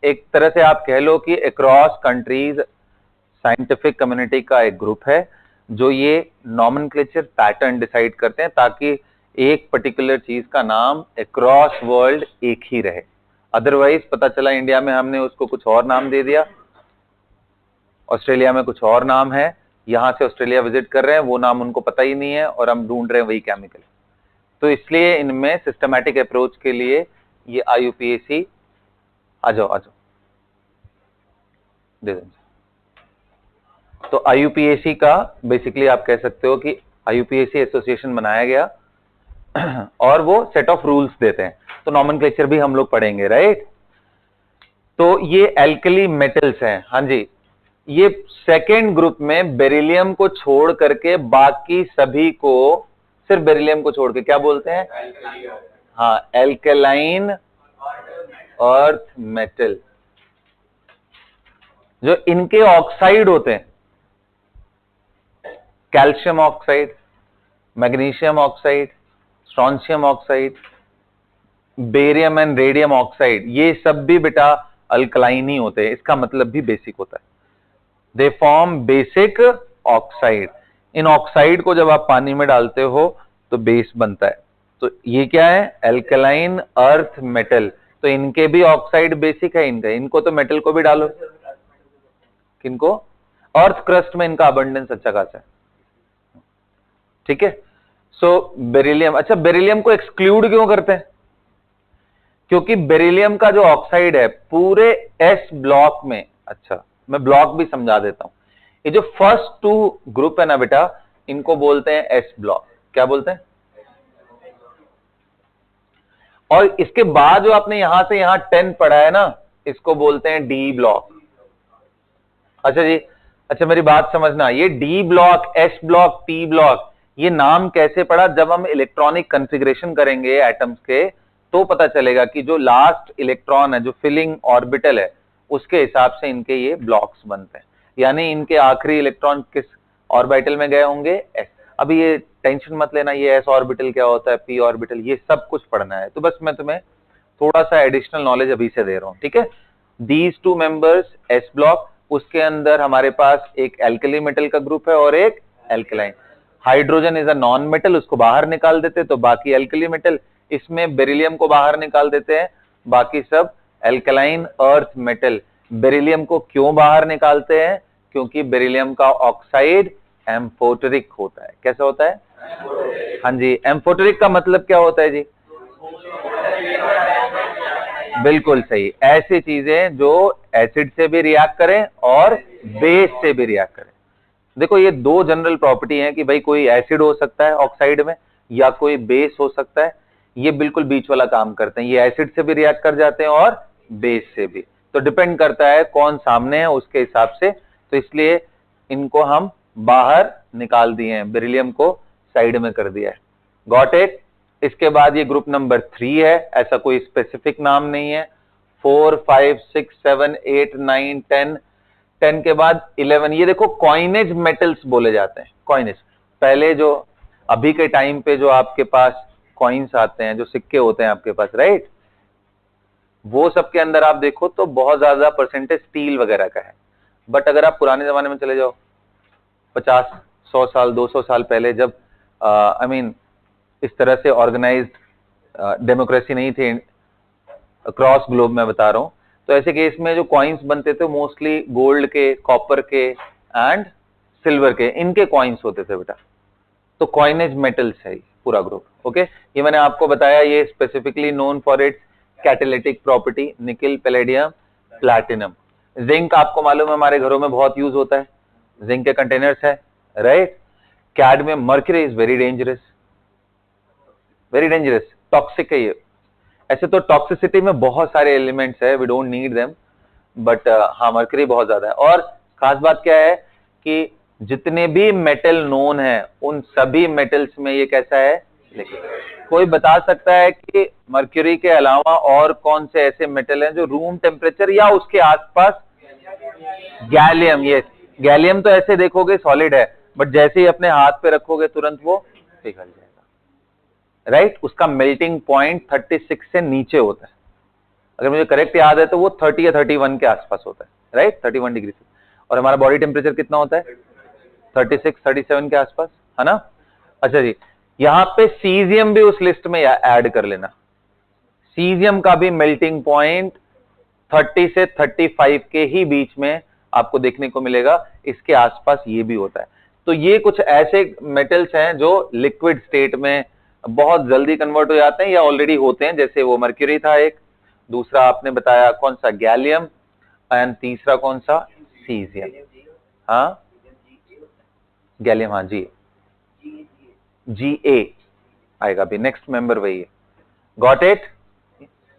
एक तरह से आप कह लो कि अक्रॉस कंट्रीज साइंटिफिक कम्युनिटी का एक ग्रुप है जो ये नॉमेनक्लेचर पैटर्न डिसाइड करते हैं, ताकि एक पर्टिकुलर चीज का नाम अक्रॉस वर्ल्ड एक ही रहे। अदरवाइज पता चला इंडिया में हमने उसको कुछ और नाम दे दिया, ऑस्ट्रेलिया में कुछ और नाम है, यहां से ऑस्ट्रेलिया विजिट कर रहे हैं, वो नाम उनको पता ही नहीं है और हम ढूंढ रहे हैं वही केमिकल। तो इसलिए इनमें सिस्टमैटिक अप्रोच के लिए ये आईयूपीएसी, आ जाओ दे दें। तो आईयूपीएसी का बेसिकली आप कह सकते हो कि आईयूपीएसी एसोसिएशन बनाया गया और वो सेट ऑफ रूल्स देते हैं। तो नॉमेनक्लेचर भी हम लोग पढ़ेंगे, राइट? तो ये एल्कली मेटल्स हैं। हाँ जी, ये सेकेंड ग्रुप में बेरिलियम को छोड़ करके बाकी सभी को, सिर्फ बेरिलियम को छोड़ के क्या बोलते हैं? हाँ, एल्केलाइन अर्थ मेटल। जो इनके ऑक्साइड होते हैं, calcium oxide, magnesium oxide, strontium oxide, barium and radium oxide, ये सब भी बेटा अल्कलाइन ही होते हैं, इसका मतलब भी बेसिक होता है। They form basic oxide. In oxide को जब आप पानी में डालते हो तो बेस बनता है। तो ये क्या है? Alkaline earth metal. तो इनके भी ऑक्साइड बेसिक है, इनको तो मेटल को भी डालो। किनको? अर्थ क्रस्ट में इनका अबंडेंस अच्छा खासा है। ठीक है। सो बेरिलियम, अच्छा बेरिलियम को एक्सक्लूड क्यों करते हैं? क्योंकि बेरिलियम का जो ऑक्साइड है पूरे एस ब्लॉक में, अच्छा मैं ब्लॉक भी समझा देता हूं, ये जो फर्स्ट टू ग्रुप है ना बेटा, इनको बोलते हैं एस ब्लॉक। क्या बोलते हैं? और इसके बाद जो आपने यहां से यहां 10 पढ़ा है ना, इसको बोलते हैं डी ब्लॉक। अच्छा जी, अच्छा मेरी बात समझना, ये D block, S block, T block, ये नाम कैसे पड़ा? जब हम इलेक्ट्रॉनिक कॉन्फ़िगरेशन करेंगे एटम्स के तो पता चलेगा कि जो लास्ट इलेक्ट्रॉन है, जो फिलिंग ऑर्बिटल है, उसके हिसाब से इनके ये ब्लॉक्स बनते हैं। यानी इनके आखिरी इलेक्ट्रॉन किस ऑर्बिटल में गए होंगे? एस। अभी ये टेंशन मत लेना ये एस ऑर्बिटल क्या होता है, पी ऑर्बिटल, ये सब कुछ पढ़ना है, तो बस मैं तुम्हें थोड़ा सा एडिशनल नॉलेज अभी से दे रहा हूं। ठीक है। These two members S block, उसके अंदर हमारे पास एक एल्कली मेटल का ग्रुप है और एक alkaline. Hydrogen is a non metal, उसको बाहर निकाल देते तो बाकी एल्कली मेटल। इसमें बेरिलियम को बाहर निकाल देते हैं, बाकी सब एल्कलाइन अर्थ मेटल। बेरिलियम को क्यों बाहर निकालते हैं? क्योंकि बेरिलियम का ऑक्साइड एम्फोटेरिक होता है। कैसा होता है? हाँ जी, एम्फोटेरिक का मतलब क्या होता है जी? बिल्कुल सही, ऐसी चीजें जो एसिड से भी रिएक्ट करें और बेस से भी रिएक्ट करें। देखो ये दो जनरल प्रॉपर्टी हैं कि भाई कोई एसिड हो सकता है ऑक्साइड में या कोई बेस हो सकता है, ये बिल्कुल बीच वाला काम करते हैं। ये एसिड से भी रिएक्ट कर जाते हैं और बेस से भी, तो डिपेंड करता है कौन सामने है उसके हिसाब से। तो इसलिए इनको हम बाहर निकाल दिए हैं, बेरिलियम को साइड में कर दिया है। Got it? इसके बाद ये ग्रुप नंबर 3 है, ऐसा कोई स्पेसिफिक नाम नहीं है। 4 5 6 7 8 9 10, 10 के बाद 11, ये देखो कॉइनेज मेटल्स बोले जाते हैं। कॉइनेज, पहले जो अभी के टाइम पे जो आपके पास कॉइन्स आते हैं, जो सिक्के होते हैं आपके पास, राइट, वो सब के अंदर आप देखो तो बहुत ज्यादा परसेंटेज स्टील वगैरह का है। बट अगर आप पुराने जमाने में चले जाओ, 50 100 साल 200 साल पहले, जब आई मीन इस तरह से ऑर्गेनाइज्ड डेमोक्रेसी नहीं थी अक्रॉस ग्लोब में बता रहा हूं, तो ऐसे केस में जो कॉइन्स बनते थे मोस्टली गोल्ड के, कॉपर के एंड सिल्वर के, इनके कॉइन्स होते थे बेटा। तो कॉइनेज मेटल्स है पूरा ग्रुप। ओके, ये मैंने आपको बताया, ये specifically known for its catalytic property, निकल, पैलेडियम, प्लैटिनम। जिंक आपको मालूम है हमारे घरों में बहुत यूज होता है, जिंक के कंटेनर्स है, right. Cadmium, mercury is very dangerous, very dangerous, toxic है ये। ऐसे तो टॉक्सिसिटी में बहुत सारे एलिमेंट्स है, we don't need them, but हाँ मर्क्यूरी बहुत ज्यादा है। और खास बात क्या है कि जितने भी मेटल नोन है उन सभी मेटल्स में ये कैसा है, लिक्विड। कोई बता सकता है कि मर्क्यूरी के अलावा और कौन से ऐसे मेटल हैं जो रूम टेम्परेचर या उसके आसपास? गैलियम, ये गैलियम तो ऐसे देखोगे सॉलिड है, बट जैसे ही अपने हाथ पे रखोगे तुरंत वो पिघल जाएगा, राइट। उसका मेल्टिंग पॉइंट 36 से नीचे होता है, अगर मुझे करेक्ट याद है तो वो 30 या 31 के आसपास होता है, राइट, 31 डिग्री से। और हमारा बॉडी टेम्परेचर कितना होता है? 36 37 के आसपास, है ना। अच्छा जी, यहां पे सीजियम भी उस लिस्ट में ऐड कर लेना। सीजियम का भी मेल्टिंग पॉइंट 30 से 35 के ही बीच में आपको देखने को मिलेगा, इसके आसपास ये भी होता है। तो ये कुछ ऐसे मेटल्स हैं जो लिक्विड स्टेट में बहुत जल्दी कन्वर्ट हो जाते हैं या ऑलरेडी होते हैं, जैसे वो मर्क्यूरी था एक, दूसरा आपने बताया कौन सा, गैलियम, एंड तीसरा कौन सा, सीजियम। हाँ गैलियम, हाँ जी, Ga आएगा भी, नेक्स्ट मेंबर वही है। Got it?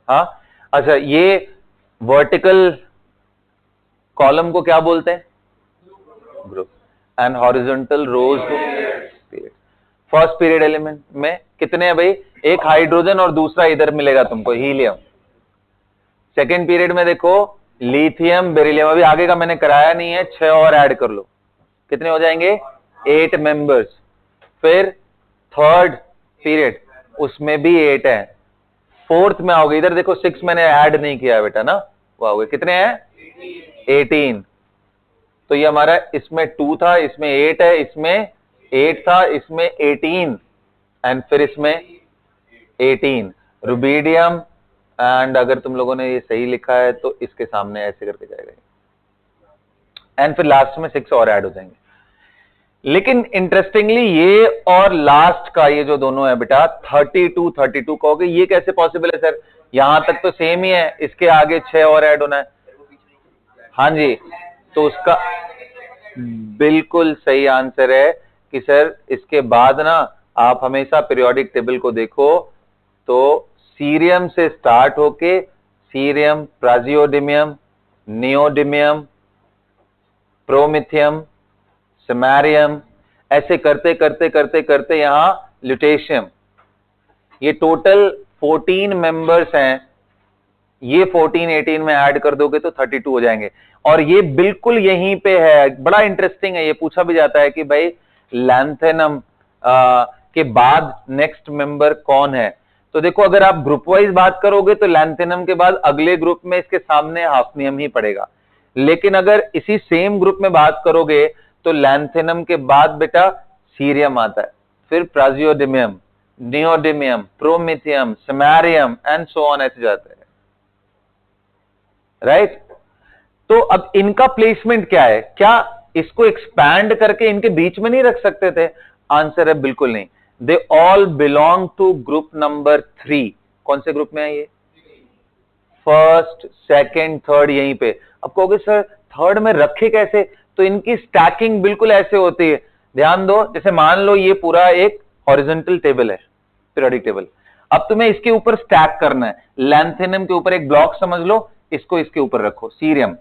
हाँ। अच्छा, ये वर्टिकल कॉलम को क्या बोलते हैं? ग्रुप। एंड हॉरिजॉन्टल रोज को पीरियड। फर्स्ट पीरियड एलिमेंट में कितने हैं भाई? एक हाइड्रोजन और दूसरा इधर मिलेगा तुमको, हीलियम। सेकेंड पीरियड में देखो लिथियम, बेरिलियम, अभी आगे का मैंने कराया नहीं है, 6 और ऐड कर लो, कितने हो जाएंगे? 8 मेंबर्स। फिर थर्ड पीरियड, उसमें भी 8 है। फोर्थ में आओगे, इधर देखो 6 मैंने ऐड नहीं किया बेटा ना, वो आओगे कितने हैं 18। तो ये हमारा इसमें 2 था, इसमें 8 है, इसमें 8 था, इसमें 18 एंड फिर इसमें 18 रुबीडियम। एंड अगर तुम लोगों ने ये सही लिखा है तो इसके सामने ऐसे करके जाएगा एंड फिर लास्ट में 6 और ऐड हो जाएंगे। लेकिन इंटरेस्टिंगली ये और लास्ट का ये जो दोनों है बेटा 32 कहोगे ये कैसे पॉसिबल है सर, यहां तक तो सेम ही है, इसके आगे 6 और ऐड होना है। हाँ जी, तो उसका बिल्कुल सही आंसर है कि सर इसके बाद ना आप हमेशा पीरियोडिक टेबल को देखो तो सीरियम से स्टार्ट होके सीरियम, प्राजियोडिमियम, नियोडिमियम, प्रोमिथियम, समैरियम, ऐसे करते करते करते करते यहां ल्यूटेशियम, ये टोटल 14 मेंबर्स हैं। ये 14 18 में ऐड कर दोगे तो 32 हो जाएंगे। और ये बिल्कुल यहीं पे है, बड़ा इंटरेस्टिंग है, ये पूछा भी जाता है कि भाई लैंथेनम के बाद नेक्स्ट मेंबर कौन है। तो देखो अगर आप ग्रुप वाइज बात करोगे तो लैंथेनम के बाद अगले ग्रुप में इसके सामने हाफनियम ही पड़ेगा। लेकिन अगर इसी सेम ग्रुप में बात करोगे तो लैंथेनम के बाद बेटा सीरियम आता है, फिर praseodymium, neodymium, promethium, samarium and so on ऐसे जाता है, राइट। तो अब इनका प्लेसमेंट क्या है, क्या इसको एक्सपैंड करके इनके बीच में नहीं रख सकते थे? आंसर है बिल्कुल नहीं। They all belong to group number 3। कौन से ग्रुप में है ये? फर्स्ट, सेकंड, थर्ड, यहीं पे। अब कहोगे सर थर्ड में रखे कैसे? तो इनकी स्टैकिंग बिल्कुल ऐसे होती है, ध्यान दो। जैसे मान लो ये पूरा एक हॉरिजॉन्टल टेबल है, पीरियोडिक टेबल। अब तुम्हें इसके ऊपर स्टैक करना है, लैंथेनम के ऊपर एक ब्लॉक समझ लो, इसको इसके ऊपर रखो, सीरियम,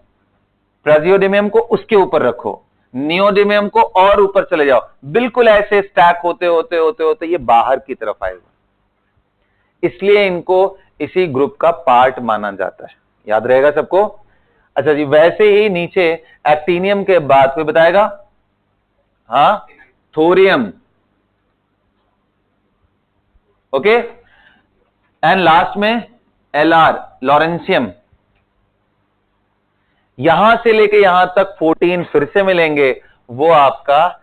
प्राजियोडिमियम को उसके ऊपर रखो, नियोडिमियम को और ऊपर चले जाओ, बिल्कुल ऐसे स्टैक होते होते होते होते ये बाहर की तरफ आएगा। इसलिए इनको इसी ग्रुप का पार्ट माना जाता है, याद रहेगा सबको। अच्छा जी, वैसे ही नीचे एक्टिनियम के बाद कोई बताएगा? हाँ, थोरियम, ओके, एंड लास्ट में एलआर, लॉरेंसियम। यहां से लेके यहां तक 14 फिर से मिलेंगे, वो आपका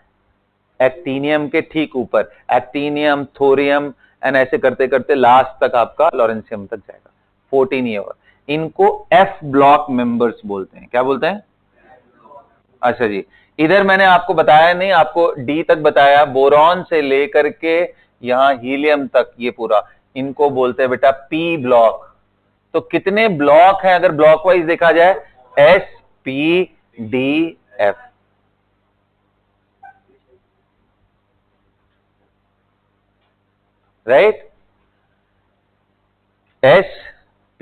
एक्टिनियम के ठीक ऊपर, एक्टिनियम, थोरियम एंड ऐसे करते करते लास्ट तक आपका लॉरेंसियम तक जाएगा। 14 ये और इनको एफ ब्लॉक मेंबर्स बोलते हैं। क्या बोलते हैं? अच्छा जी, इधर मैंने आपको बताया नहीं, आपको डी तक बताया, बोरॉन से लेकर के यहां हीलियम तक ये पूरा, इनको बोलते हैं बेटा पी ब्लॉक। तो कितने ब्लॉक हैं अगर ब्लॉक वाइज देखा जाए? S, P, D, F, right. S,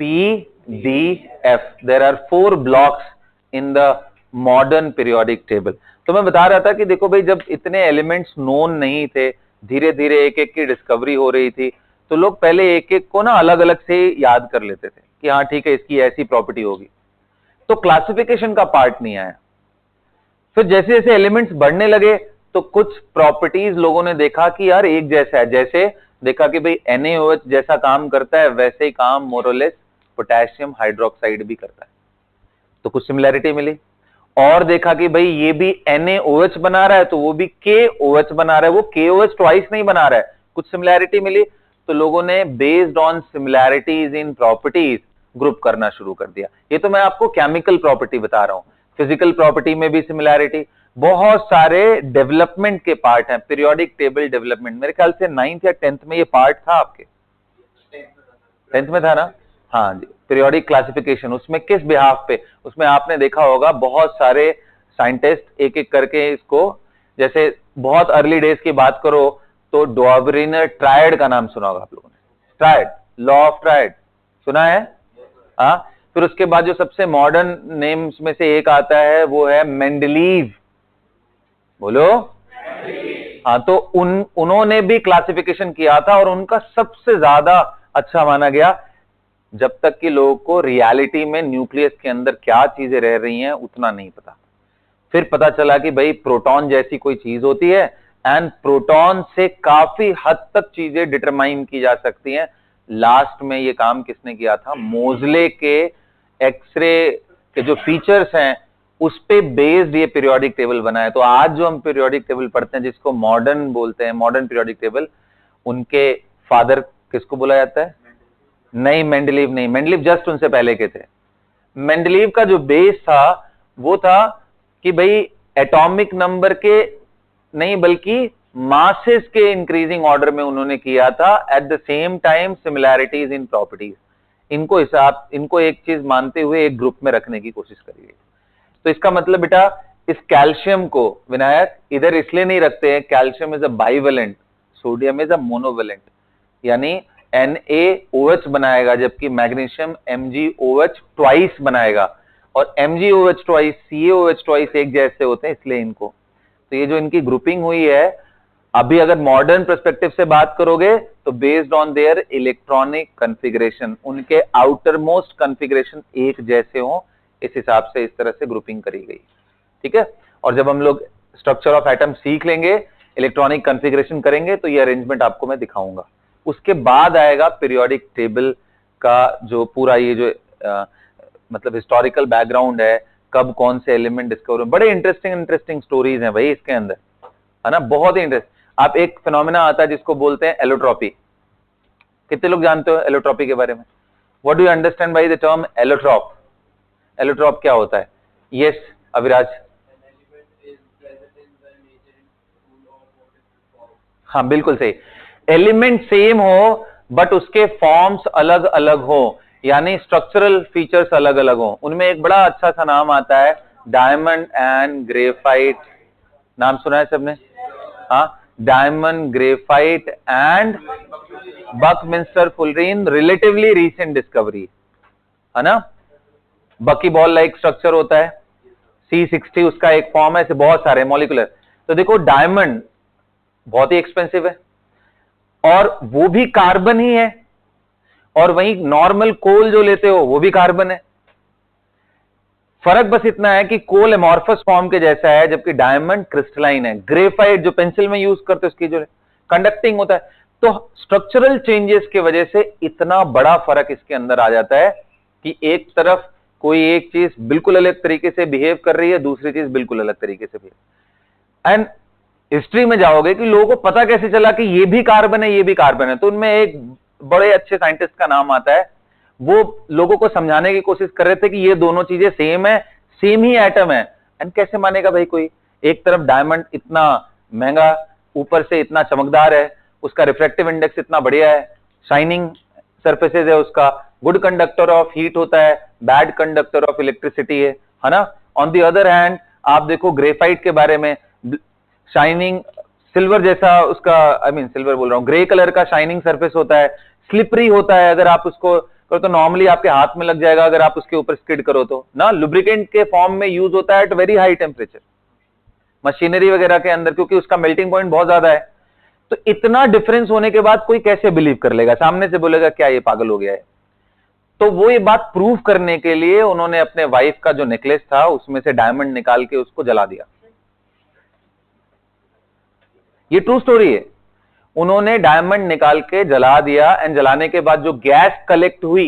P, D, F, there are 4 blocks in the modern periodic table. तो मैं बता रहा था कि देखो भाई, जब इतने एलिमेंट्स नोन नहीं थे, धीरे धीरे एक एक की डिस्कवरी हो रही थी, तो लोग पहले एक एक को ना अलग अलग से याद कर लेते थे कि हाँ ठीक है इसकी ऐसी प्रॉपर्टी होगी, तो क्लासिफिकेशन का पार्ट नहीं आया। फिर जैसे जैसे एलिमेंट्स बढ़ने लगे तो कुछ प्रॉपर्टीज लोगों ने देखा कि यार एक जैसा है, जैसे देखा कि भाई NaOH जैसा काम करता है वैसे ही काम मोरलेस पोटेशियम हाइड्रोक्साइड भी करता है, तो कुछ सिमिलैरिटी मिली। और देखा कि भाई ये भी NaOH बना रहा है तो वो भी KOH बना रहा है, वो KOH ट्वाइस नहीं बना रहा है, कुछ सिमिलैरिटी मिली। तो लोगों ने based on similarities in properties group करना शुरू कर दिया। ये तो मैं आपको केमिकल प्रॉपर्टी बता रहा हूं, फिजिकल प्रॉपर्टी में भी सिमिलैरिटी। बहुत सारे डेवलपमेंट के पार्ट हैं, पीरियोडिक टेबल डेवलपमेंट। मेरे ख्याल से 9th या 10th में ये पार्ट था आपके, 10th में था ना? हाँ जी, पीरियोडिक क्लासिफिकेशन। उसमें किस बिहाफ पे, उसमें आपने देखा होगा बहुत सारे साइंटिस्ट एक एक करके इसको, जैसे बहुत अर्ली डेज की बात करो तो डॉबरिनर ट्रायड का नाम सुना होगा आप लोगों ने, ट्रायड, लॉ ऑफ ट्रायड सुना है? हाँ, फिर उसके बाद जो सबसे मॉडर्न नेम्स में से एक आता है वो है मेंडलीव, बोलो। हाँ, तो उन्होंने भी क्लासिफिकेशन किया था और उनका सबसे ज्यादा अच्छा माना गया, जब तक कि लोगों को रियलिटी में न्यूक्लियस के अंदर क्या चीजें रह रही हैं उतना नहीं पता। फिर पता चला कि भाई प्रोटॉन जैसी कोई चीज होती है एंड प्रोटॉन से काफी हद तक चीजें डिटरमाइन की जा सकती हैं। लास्ट में ये काम किसने किया था? मोजले के एक्सरे के जो फीचर्स हैं उस पे बेस्ड ये पीरियोडिक टेबल बना है। तो आज जो हम पीरियोडिक टेबल पढ़ते हैं जिसको मॉडर्न बोलते हैं, मॉडर्न पीरियोडिक टेबल, उनके फादर किसको बोला जाता है? नहीं, मेंडलीव नहीं, मेंडलीव जस्ट उनसे पहले के थे। मेंडलीव का जो बेस था वो था कि भाई एटॉमिक नंबर के नहीं बल्कि मासेस के इंक्रीजिंग ऑर्डर में उन्होंने किया था, at the same time similarities in properties. इनको एक चीज मानते हुए एक ग्रुप में रखने की कोशिश करी गई। तो इसका मतलब बेटा इस कैल्शियम को विनायक इधर इसलिए नहीं रखते हैं, calcium is a bivalent, sodium is a monovalent, यानी NaOH बनाएगा जबकि मैग्नीशियम MgOH ट्वाइस बनाएगा, और MgOH ट्वाइस CaOH ट्वाइस एक जैसे होते हैं इसलिए इनको। तो ये जो इनकी ग्रुपिंग हुई है, अभी अगर मॉडर्न पर्सपेक्टिव से बात करोगे तो based on their electronic configuration, उनके आउटर मोस्ट कॉन्फ़िगरेशन एक जैसे हो, इस हिसाब से इस तरह से ग्रुपिंग करी गई। ठीक है, और जब हम लोग स्ट्रक्चर ऑफ एटम सीख लेंगे, इलेक्ट्रॉनिक कॉन्फ़िगरेशन करेंगे, तो ये अरेंजमेंट आपको मैं दिखाऊंगा। उसके बाद आएगा पीरियोडिक टेबल का जो पूरा ये जो मतलब हिस्टोरिकल बैकग्राउंड है, कब कौन से एलिमेंट डिस्कवर, बड़े इंटरेस्टिंग स्टोरीज हैं भाई इसके अंदर, है ना, बहुत ही इंटरेस्ट। आप एक फिनोमेना आता है जिसको बोलते हैं एलोट्रॉपी। कितने लोग जानते हो एलोट्रॉपी के बारे में? What do you understand by the term allotrope? Allotrope क्या होता है? यस अविराज। हाँ बिल्कुल सही, एलिमेंट सेम हो बट उसके फॉर्म्स अलग अलग हो, यानी स्ट्रक्चरल फीचर्स अलग अलग हो। उनमें एक बड़ा अच्छा सा नाम आता है डायमंड एंड ग्रेफाइट। नाम सुना है सबने? हाँ, diamond, graphite and Buckminster fullerene, relatively recent discovery, है ना। बकीबॉल लाइक स्ट्रक्चर होता है, C60 उसका एक फॉर्म है, ऐसे बहुत सारे मॉलिक्यूलर। तो देखो डायमंड बहुत ही एक्सपेंसिव है और वो भी कार्बन ही है, और वहीं नॉर्मल कोल जो लेते हो वो भी कार्बन है। फर्क बस इतना है कि कोल एमॉर्फस फॉर्म के जैसा है जबकि डायमंड क्रिस्टलाइन है। ग्रेफाइट जो पेंसिल में यूज करते हैं उसकी जो कंडक्टिंग होता है। तो स्ट्रक्चरल चेंजेस की वजह से इतना बड़ा फर्क इसके अंदर आ जाता है कि एक तरफ कोई एक चीज बिल्कुल अलग तरीके से बिहेव कर रही है, दूसरी चीज बिल्कुल अलग तरीके से बिहेव। एंड हिस्ट्री में जाओगे कि लोगों को पता कैसे चला कि ये भी कार्बन है ये भी कार्बन है, तो उनमें एक बड़े अच्छे साइंटिस्ट का नाम आता है, वो लोगों को समझाने की कोशिश कर रहे थे कि ये दोनों चीजें सेम है, सेम ही एटम है। एंड कैसे मानेगा भाई कोई? एक तरफ डायमंड इतना महंगा, ऊपर से इतना चमकदार है, उसका रिफ्रैक्टिव इंडेक्स इतना बढ़िया है, शाइनिंग सरफेसेस है, उसका गुड कंडक्टर ऑफ हीट होता है, बैड कंडक्टर ऑफ इलेक्ट्रिसिटी है ना। ऑन दी अदर हैंड आप देखो ग्रेफाइट के बारे में, शाइनिंग सिल्वर जैसा उसका, सिल्वर बोल रहा हूं, ग्रे कलर का शाइनिंग सरफेस होता है, स्लिपरी होता है, अगर आप उसको करो तो नॉर्मली आपके हाथ में लग जाएगा अगर आप उसके ऊपर स्किड करो तो ना। लुब्रिकेंट के फॉर्म में यूज होता है at very high temperature, machinery वगैरह के अंदर, क्योंकि उसका मेल्टिंग पॉइंट बहुत ज्यादा है। तो इतना डिफरेंस होने के बाद कोई कैसे बिलीव कर लेगा? सामने से बोलेगा क्या ये पागल हो गया है। तो वो ये बात प्रूव करने के लिए उन्होंने अपने वाइफ का जो नेकलेस था उसमें से डायमंड निकाल के उसको जला दिया। ये ट्रू स्टोरी है। उन्होंने डायमंड निकाल के जला दिया, एंड जलाने के बाद जो गैस कलेक्ट हुई,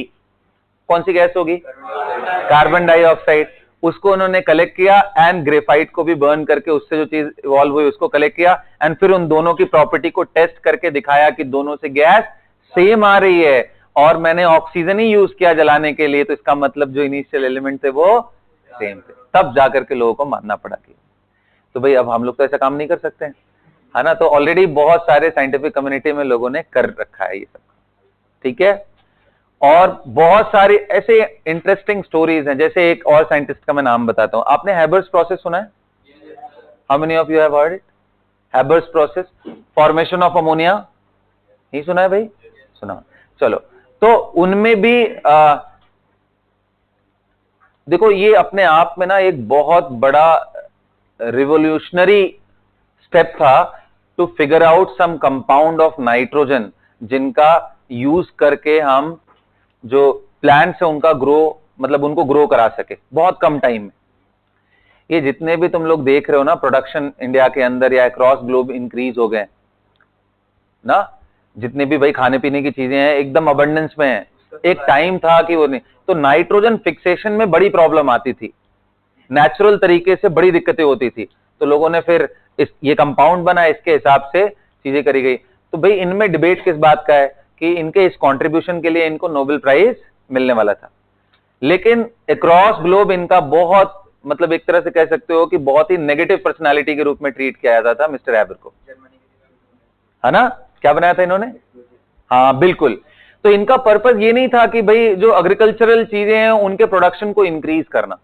कौन सी गैस होगी? Carbon dioxide. उसको उन्होंने कलेक्ट किया एंड ग्रेफाइट को भी बर्न करके उससे जो चीज इवॉल्व हुई उसको कलेक्ट किया, एंड फिर उन दोनों की प्रॉपर्टी को टेस्ट करके दिखाया कि दोनों से गैस सेम आ रही है, और मैंने ऑक्सीजन ही यूज किया जलाने के लिए, तो इसका मतलब जो इनिशियल एलिमेंट थे वो सेम थे। तब जाकर के लोगों को मानना पड़ा कि तो भाई अब हम लोग तो ऐसा काम नहीं कर सकते हैं, है ना। तो ऑलरेडी बहुत सारे साइंटिफिक कम्युनिटी में लोगों ने कर रखा है ये सब, ठीक है। और बहुत सारी ऐसे इंटरेस्टिंग स्टोरीज हैं। जैसे एक और साइंटिस्ट का मैं नाम बताता हूं, आपने हैबर्स प्रोसेस सुना है? How many of you have heard it? Haber's process, formation of ammonia, नहीं सुना है भाई? सुना। चलो, तो उनमें भी देखो ये अपने आप में ना एक बहुत बड़ा रिवोल्यूशनरी स्टेप था to figure out some compound of nitrogen, जिनका यूज करके हम जो प्लांट्स है उनका मतलब उनको ग्रो करा सके बहुत कम टाइम में। ये जितने भी तुम लोग देख रहे हो ना प्रोडक्शन इंडिया के अंदर या अक्रॉस ग्लोब इंक्रीज हो गए ना, जितने भी भाई खाने पीने की चीजें हैं एकदम अबंडेंस में है। एक टाइम था कि वो नहीं, तो नाइट्रोजन फिक्सेशन में बड़ी प्रॉब्लम आती थी, नेचुरल तरीके से बड़ी दिक्कतें होती थी, तो लोगों ने फिर ये कंपाउंड बना, इसके हिसाब से चीजें करी गई। तो भाई इनमें डिबेट किस बात का है कि इनके इस कंट्रीब्यूशन के लिए इनको नोबेल प्राइज मिलने वाला था, लेकिन अक्रॉस ग्लोब इनका बहुत मतलब एक तरह से कह सकते हो कि बहुत ही नेगेटिव पर्सनालिटी के रूप में ट्रीट किया जाता था मिस्टर एबर को, है ना। क्या बनाया था इन्होंने? हाँ बिल्कुल। तो इनका पर्पस ये नहीं था कि भाई जो एग्रीकल्चरल चीजें हैं उनके प्रोडक्शन को इंक्रीज करना,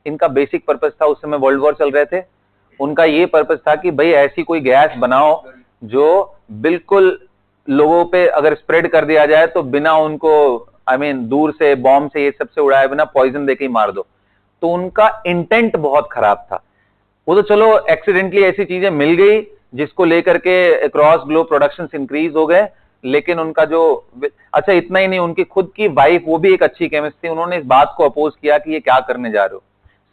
इनका बेसिक पर्पस था, उस समय वर्ल्ड वॉर चल रहे थे, उनका ये पर्पस था कि भाई ऐसी कोई गैस बनाओ जो बिल्कुल लोगों पे अगर स्प्रेड कर दिया जाए तो बिना उनको दूर से बॉम्ब से ये सबसे उड़ाए बिना पॉइजन देके ही मार दो। तो उनका इंटेंट बहुत खराब था। वो तो चलो एक्सीडेंटली ऐसी चीजें मिल गई जिसको लेकर के अक्रॉस ग्लोब प्रोडक्शन इंक्रीज हो गए, लेकिन उनका जो अच्छा इतना ही नहीं, उनकी खुद की वाइफ वो भी एक अच्छी केमिस्ट थी, उन्होंने इस बात को अपोज किया कि ये क्या करने जा रहे हो,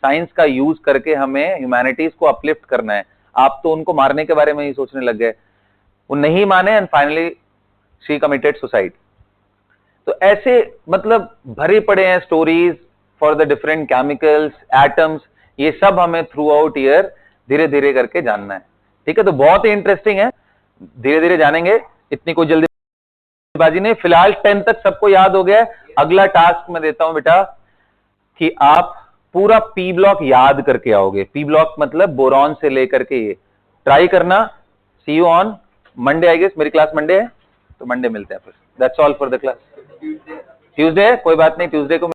साइंस का यूज करके हमें ह्यूमैनिटीज को अपलिफ्ट करना है, आप तो उनको मारने के बारे में ही सोचने लग गए। वो नहीं माने and finally she committed suicide. तो ऐसे मतलब भरे पड़े हैं stories for the different chemicals, atoms, ये सब हमें थ्रू आउट ईयर धीरे धीरे करके जानना है। ठीक है, तो बहुत ही इंटरेस्टिंग है, धीरे धीरे जानेंगे, इतनी कोई जल्दीबाजी नहीं। फिलहाल 10 तक सबको याद हो गया है। अगला टास्क मैं देता हूं बेटा कि आप पूरा पी ब्लॉक याद करके आओगे। पी ब्लॉक मतलब बोरॉन से लेकर के ये ट्राई करना। See you on Monday, I guess मेरी क्लास मंडे है, तो मंडे मिलते हैं फिर। That's all for the class. Tuesday कोई बात नहीं, ट्यूसडे को